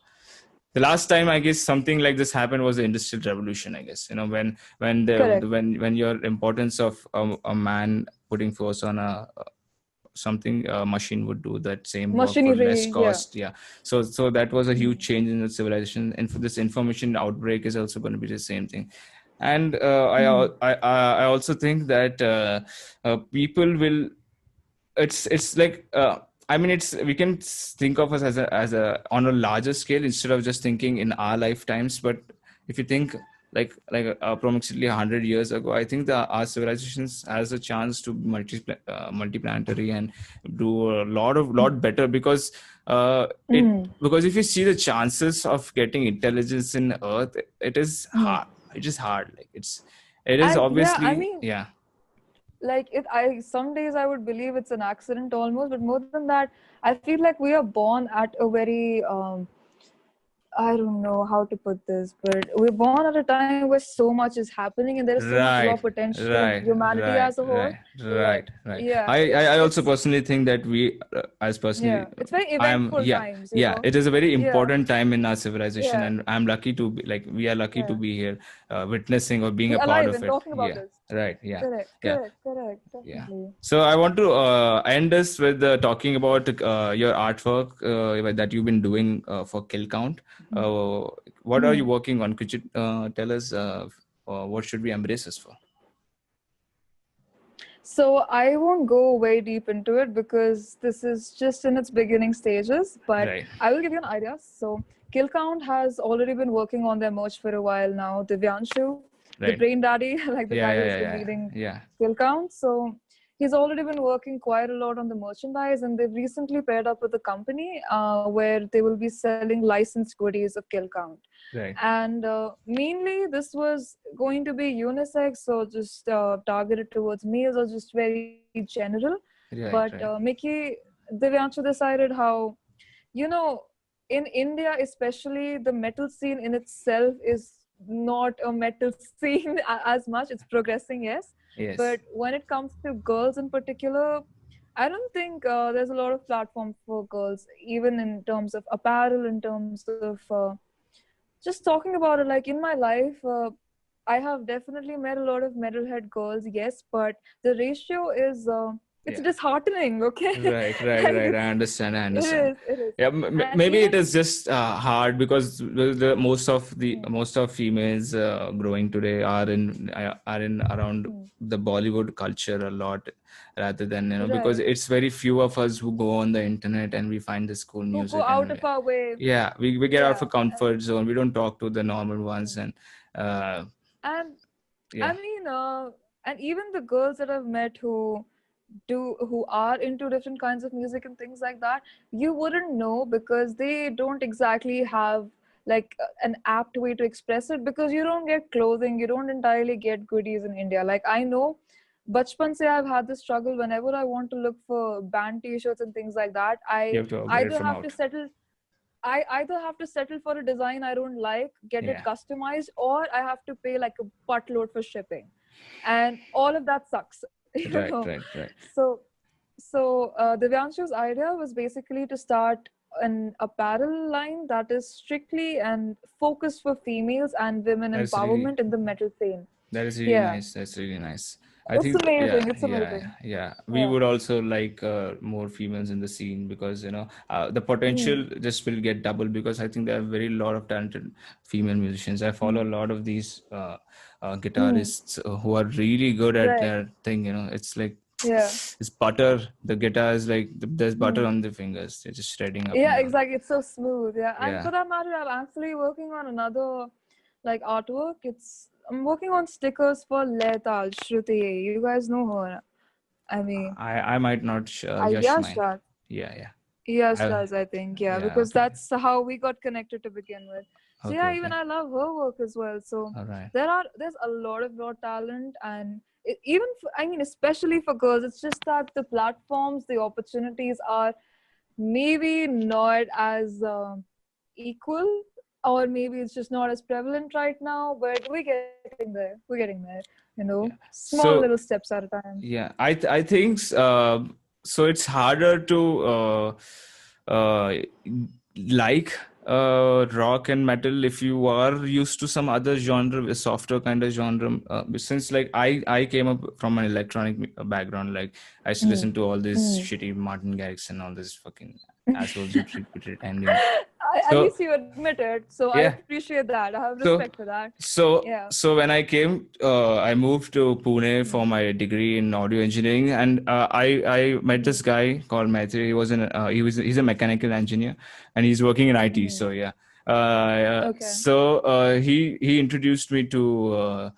the last time I guess something like this happened was the Industrial Revolution. I guess Correct. when your importance of a man putting force on a something a machine would do that same work for less Machinery, yeah. cost. Yeah, so that was a huge Mm. change in the civilization, and for this information outbreak is also going to be the same thing. And Mm. I also think that people will, it's like I mean, it's we can think of us as a on a larger scale instead of just thinking in our lifetimes. But if you think like approximately 100 years ago, I think that our civilizations has a chance to be multiplanetary and do a lot better, because it Mm. because if you see the chances of getting intelligence in Earth, it is Mm. hard. It is hard. Like it is And yeah, I obviously, mean, yeah. like it, I some days I would believe it's an accident almost, but more than that, I feel like we are born at a very I don't know how to put this, but we're born at a time where so much is happening and there is so much raw Right, potential in right, humanity as right, a whole. right, Like, right. yeah, I also it's personally think that we, as yeah, personally, it's very I am, eventful yeah, times, you yeah. know. It is a very Yeah, important time in our civilization, yeah, and I'm lucky to be like we are lucky to yeah. be here, witnessing or being Be a part alive of and it. talking about Yeah, this. right, yeah, Correct, yeah. correct, correct, Yeah. definitely. So I want to end this with talking about your artwork that you've been doing for Kill Count. Uh, what are you Hmm. working on? Could you tell us what should we embrace this for? So I won't go way deep into it because this is just in its beginning stages, but Right, I will give you an idea. So Kill Count has already been working on their merch for a while now. Divyanshu, the right. brain daddy, like the guy Yeah, who's yeah, been yeah, yeah, leading yeah. Kill Count. So he's already been working quite a lot on the merchandise, and they've recently paired up with a company where they will be selling licensed goodies of Kill Count. Right, And mainly this was going to be unisex, so just targeted towards males or just very general. But right, right. Mickey, Divyanshu decided how, you know, in India especially, the metal scene in itself is not a metal scene as much. It's progressing, yes, Yes, but when it comes to girls in particular, I don't think there's a lot of platform for girls, even in terms of apparel, in terms of just talking about it. Like in my life, I have definitely met a lot of metalhead girls, yes, but the ratio is it's yeah. disheartening. Okay. Like Right. it's I it understand. is it is Yeah, and maybe even it is just hard because the mm, most of females growing today are in around mm, the Bollywood culture a lot, rather than because right, it's very few of us who go on the internet and we find this cool who go music, out and of our way. yeah, we get out of Yeah. a comfort zone. We don't talk to the normal ones, Mm. and uh, And I yeah, mean, and even the girls that I've met who are into different kinds of music and things like that, you wouldn't know because they don't exactly have like an apt way to express it, because you don't get clothing, you don't entirely get goodies in India. Like I know, bachpan se I've had this struggle. Whenever I want to look for band t-shirts and things like that, you I have to get it either from have to out. settle I either have to settle for a design I don't like, get it Yeah, customized, or I have to pay like a buttload for shipping. And all of that sucks, you know. right. So, Divyanshu's idea was basically to start an apparel line that is strictly and focused for females and women That's really empowerment in the metal scene. That is really Yeah, nice. That's really nice. I it's think, amazing. It's amazing. yeah. We Yeah. would also like more females in the scene, because the potential Mm. just will get double, because I think there are very lot of talented female musicians. I follow a Mm. lot of these Mm. guitarists who are really good at Right. their thing. It's like Yeah. it's butter. The guitar is like there's butter Mm. on the fingers. They're just shredding up and Yeah, down. exactly. It's so smooth. Yeah. And Yeah. for that matter, I'm actually working on another like artwork. I'm working on stickers for Letal Shruti. You guys know her. I mean, I might not Yash Yash mine. does. Yeah. Yash I, does, I think. Yeah, yeah. because Okay. that's how we got connected to begin with. So Okay. yeah, even Okay. I love her work as well. So All right. there's a lot of raw talent, and even for, I mean, especially for girls, it's just that the platforms, the opportunities are maybe not as equal, or maybe it's just not as prevalent right now, but we're getting there, Yeah. small little So steps at a time. yeah, I think so. It's harder to uh, like Rock and metal. If you are used to some other genre, a softer kind of genre, since like I came up from an electronic background, like I used to listen to all this shitty Martin Garrix and all this fucking assholes who pretending. At So least you admit it, so I yeah, appreciate that. I have so respect for that. so Yeah. so when I came, I moved to Pune for my degree in audio engineering, and I met this guy called Maitri. He's a mechanical engineer, and he's working in IT. So yeah. Okay. He introduced me to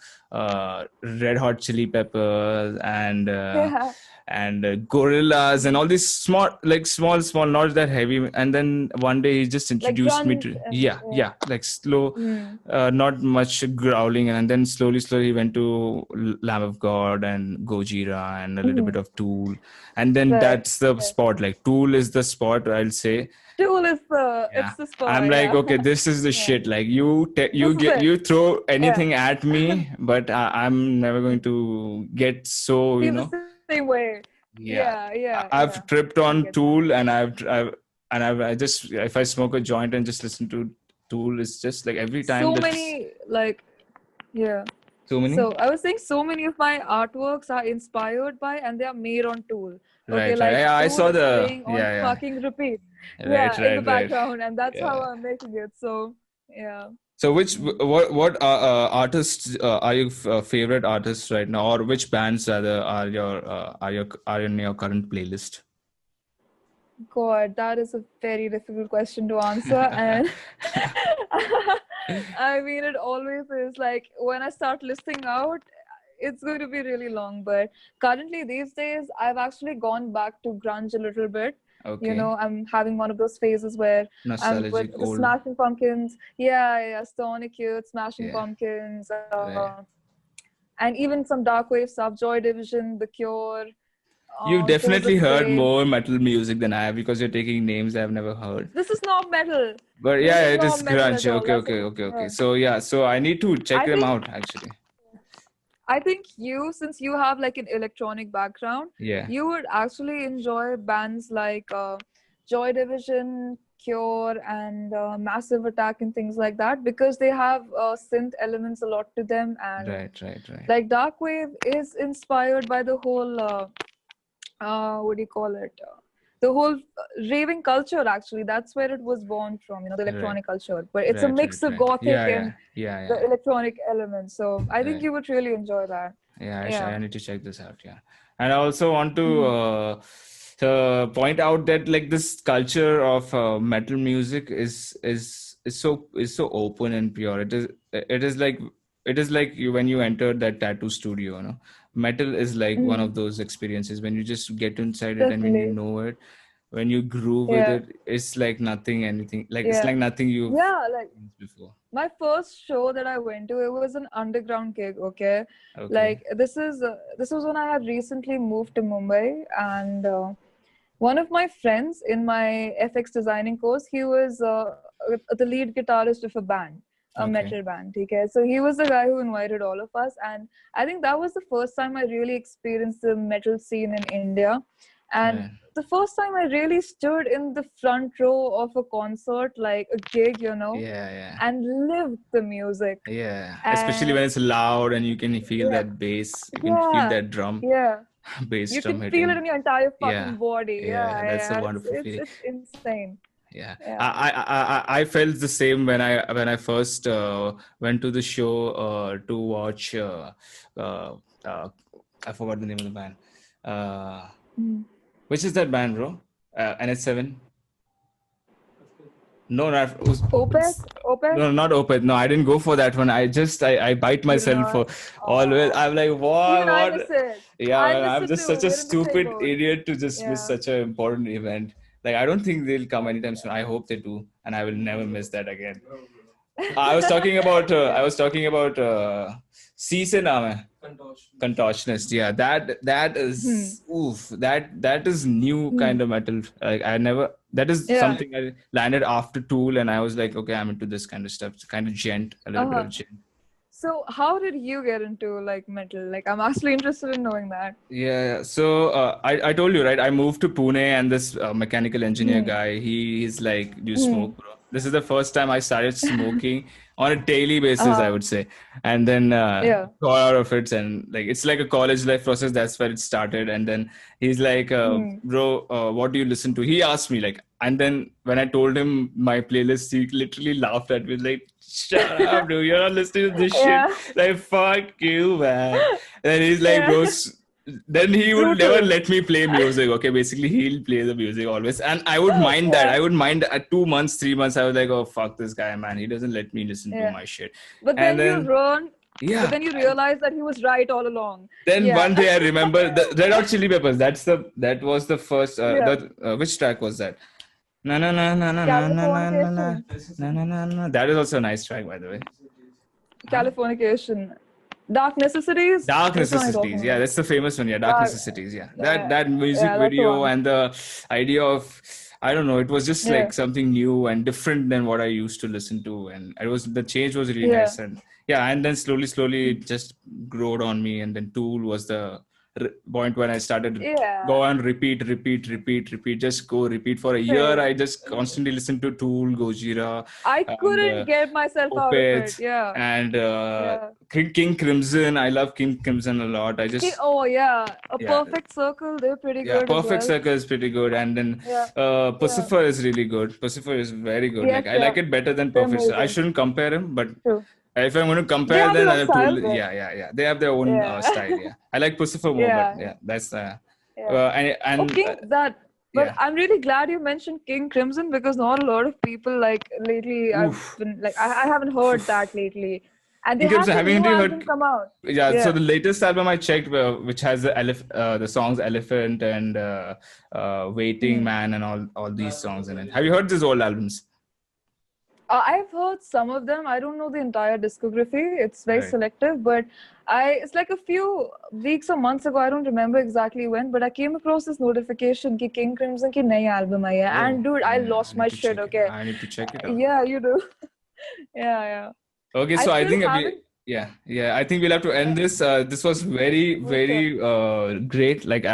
Red Hot Chili Peppers Yeah. and Gorillas and all these small, not that heavy. And then one day he just Like introduced me grunge to and yeah. like slow, Mm. not much growling, and then slowly he went to Lamb of God and Gojira and a little bit of Tool, and then Right. that's the spot. Like Tool is the spot, I'll say. Tool is Yeah, it's the spot. I'm like, Yeah. okay, this is the Yeah. shit. Like This is it. you throw Yeah. anything at me, but I'm never going to get so, Feel the same way. Yeah. yeah. Yeah. Yeah. I've tripped I get on that. Tool, and I just, if I smoke a joint and just listen to Tool, it's just like every time So that's many like yeah. so many. So I was saying so many of my artworks are inspired by and they are made on Tool. Okay, Right. like Yeah, I Tool saw is the playing on fucking repeat. Right, Yeah, in the right. background, and that's how Yeah. I'm making it. So yeah. So what artists are your favorite artists right now, or which bands rather are in your current playlist? God, that is a very difficult question to answer. And I mean, it always is like when I start listing out, it's going to be really long. But currently, these days, I've actually gone back to grunge a little bit. You Okay. know, I'm having one of those phases where I'm with Nostalgic the old. Smashing Pumpkins. Yeah, Stonic Youth, Smashing Yeah. Pumpkins, Right. and even some dark wave stuff, Joy Division, The Cure, You definitely Joseph heard Grey. more metal music than I have, because you're taking names I've never heard. This is not metal. But This yeah, is it not is metal grunge. at all. Okay. So yeah, so I need to check I them think out actually. I think you, since you have like an electronic background, Yeah. you would actually enjoy bands like Joy Division, Cure, and Massive Attack and things like that, because they have synth elements a lot to them, and Right. like dark wave is inspired by the whole what do you call it? The whole raving culture, actually. That's where it was born from, the Right. electronic culture. But it's a mix of Right. gothic and Yeah. the electronic elements. So I think Right. you would really enjoy that. Yeah, Yeah. I need to check this out. Yeah, and I also want Mhm. to point out that like this culture of metal music is so open and pure. It is like you when you enter that tattoo studio. Metal is like one Mhm. of those experiences when you just get inside it, and when you Definitely. know it, when you groove with Yeah. it, it's like anything. Like it's Yeah. like nothing you've Yeah. Like experienced before. my first show that I went to, it was an underground gig. Okay. Okay. Like this was when I had recently moved to Mumbai, and one of my friends in my FX designing course, he was the lead guitarist of a band, a Okay. metal band. Okay, so he was the guy who invited all of us, and I think that was the first time I really experienced the metal scene in India, and Right. the first time I really stood in the front row of a concert, like a gig, Yeah. and lived the music. Yeah, especially And when it's loud and you can feel yeah, that bass, you can feel yeah, that drum, yeah. bass You drum can feel it hitting. in your entire Yeah, fucking body. yeah, that's a It's wonderful it's feeling. it's insane. Yeah, Yeah. I felt the same when I first went to the show to watch. Uh, uh, I forgot the name of the band. Uh, Mm. which is that band, bro? NH7. No, Opeth? Opeth? no, not Opeth. No, I didn't go for that one. I bite You did myself not. for always. I'm like, Even I what? miss it. Yeah, I man, miss I'm it just too. such a We're in the same stupid boat. idiot to just miss Yeah. such an important event. Like, I don't think they'll come That's anytime soon. I hope they do, and I will never miss that again. yeah. I was talking about C se naam hai. Contortionist. Yeah, that Hmm. is oof. That is new Hmm. kind of metal. Like I never. That is Yeah. something I landed after Tool, and I was like, okay, I'm into this kind of stuff. It's kind of gent, a little bit Uh-huh. of gent. So how did you get into like metal? Like I'm actually interested in knowing that. Yeah. So I told you, right? I moved to Pune, and this mechanical engineer Hmm. guy, he's like, do you Hmm. smoke, bro? this is the first time I started smoking on a daily basis, I would say. And then got out of it, and like it's like a college life process. That's where it started. And then he's like, bro, what do you listen to? He asked me like, and then when I told him my playlist, he literally laughed at me like, shut up, dude, you're not listening to this shit. Like, fuck you, man. And he's like, bro, then he would never let me play music. Okay, basically he'll play the music always, and I would mind that. I would mind at 2 months, 3 months. I was like, oh fuck this guy, man. He doesn't let me listen to my shit. But and then but then you realize that he was right all along. Then one day I remember the Red Hot Chili Peppers. That was the first. Which track was that? Na na na na na na na na na na na. That is also a nice track, by the way. Californication. Dark Necessities? Dark Necessities. Yeah, that's the famous one. Yeah, Dark Necessities. Yeah. That music video and the idea of, I don't know, it was just like something new and different than what I used to listen to. And the change was really nice. And and then slowly it just growed on me. And then Tool was the point when I started go on repeat, just go repeat for a year. I just constantly listened to Tool, Gojira. I couldn't get myself out of it. And King Crimson. I love King Crimson a lot. I just Perfect Circle, they're pretty good. Perfect Circle is pretty good. And then Pacifer is really good. Pacifer is very good. I like it better than Perfect Circle. I shouldn't compare him, but if I'm going to compare, then I have to. They have their own style. Yeah, I like Pacifer more, but that's But I'm really glad you mentioned King Crimson, because not a lot of people like lately. I've been like, I haven't heard that lately. And they have a new album come out. So the latest album I checked, which has the songs Elephant and Waiting Man and all these songs in it. Have you heard these old albums? I've heard some of them. I don't know the entire discography. It's very selective, but it's like a few weeks or months ago. I don't remember exactly when, but I came across this notification that King Crimson ki nayi album aayi hai. And dude, I lost my shit. Okay, I need to check it out. Yeah, you do. Yeah. Okay, so I think I think we'll have to end this. This was very great. Like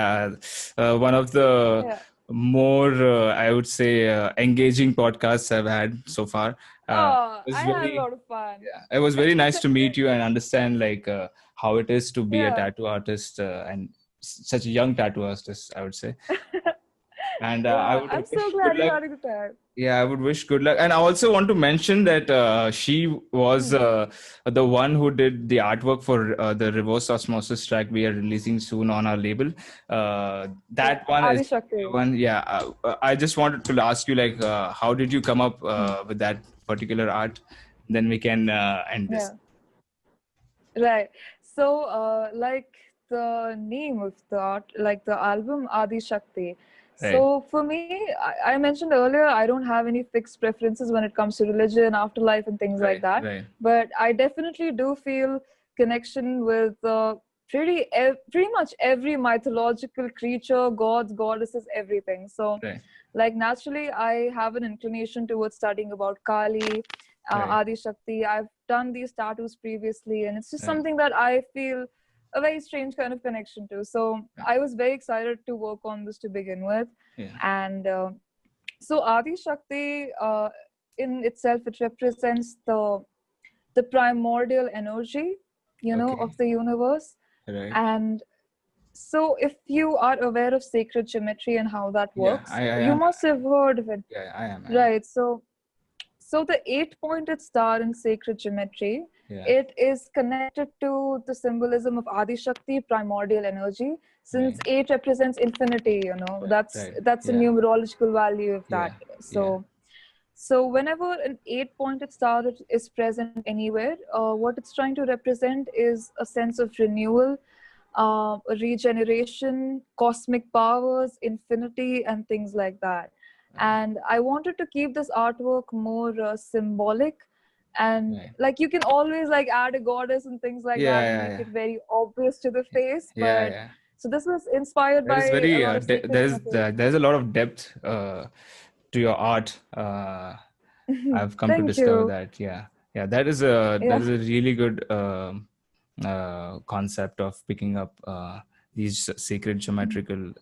one of the more I would say engaging podcasts I've had so far. I had a lot of fun. It was very nice to meet you and understand like how it is to be a tattoo artist and such a young tattoo artist, I would say. And I'm so glad you had a good time. Yeah, I would wish good luck. And I also want to mention that she was the one who did the artwork for the Reverse Osmosis track we are releasing soon on our label. That one is one. Yeah, I just wanted to ask you, like, how did you come up with that particular art? Then we can end this. Right. So, like the name of the art, like the album Adi Shakti. Right. So for me, I mentioned earlier, I don't have any fixed preferences when it comes to religion, afterlife, and things like that. Right. But I definitely do feel connection with pretty much every mythological creature, gods, goddesses, everything. So, like naturally, I have an inclination towards studying about Kali, Adi Shakti. I've done these tattoos previously, and it's just something that I feel a very strange kind of connection to. So I was very excited to work on this to begin with. And so Adi Shakti in itself, it represents the primordial energy, of the universe. And so if you are aware of sacred geometry and how that works, you must have heard of it. I am. Right. So the 8-pointed star in sacred geometry, it is connected to the symbolism of Adi Shakti, primordial energy, since 8 represents infinity, that's a numerological value of that. So whenever an 8-pointed star is present anywhere, what it's trying to represent is a sense of renewal, regeneration, cosmic powers, infinity, and things like that. And I wanted to keep this artwork more symbolic, and like you can always like add a goddess and things like that and make it very obvious to the face. So this was inspired by very, there's a lot of depth to your art. I've come to discover that. Yeah, that is a really good concept of picking up these sacred geometrical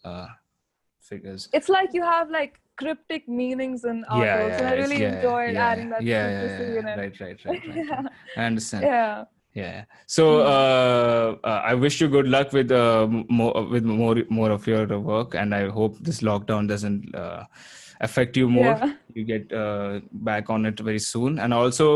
figures. It's like you have like cryptic meanings in art also. And I really enjoyed adding that secrecy in it. Right. I understand. Yeah. Yeah. So I wish you good luck with more of your work, and I hope this lockdown doesn't affect you more. Yeah. You get back on it very soon, and also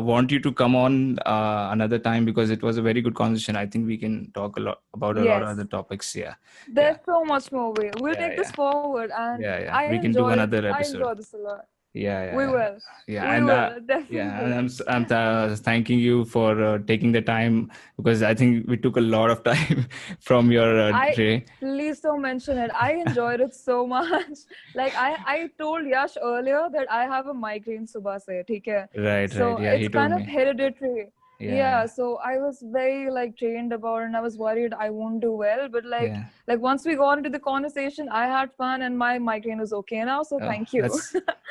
want you to come on another time because it was a very good conversation. I think we can talk a lot about a lot of Yes. other topics. Yeah. There's so much more. We'll take this Yeah. forward, and Yeah. We can do another I episode. enjoy this a lot. Yeah. We will. Yeah, We and will, yeah, definitely. and I'm thanking you for taking the time because I think we took a lot of time from your day. Please don't mention it. I enjoyed it so much. Like I told Yash earlier that I have a migraine subah se, theek hai? Right. So Yeah, he it's told kind of me. hereditary. Yeah. So I was very like trained about it, and I was worried I won't do well. But Yeah. like once we got into the conversation, I had fun and my migraine is okay now. So Oh, thank you.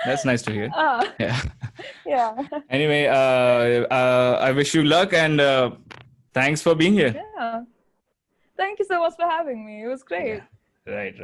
that's nice to hear. Ah, Yeah. yeah. Anyway, I wish you luck and thanks for being here. Yeah. Thank you so much for having me. It was great. Yeah. Right.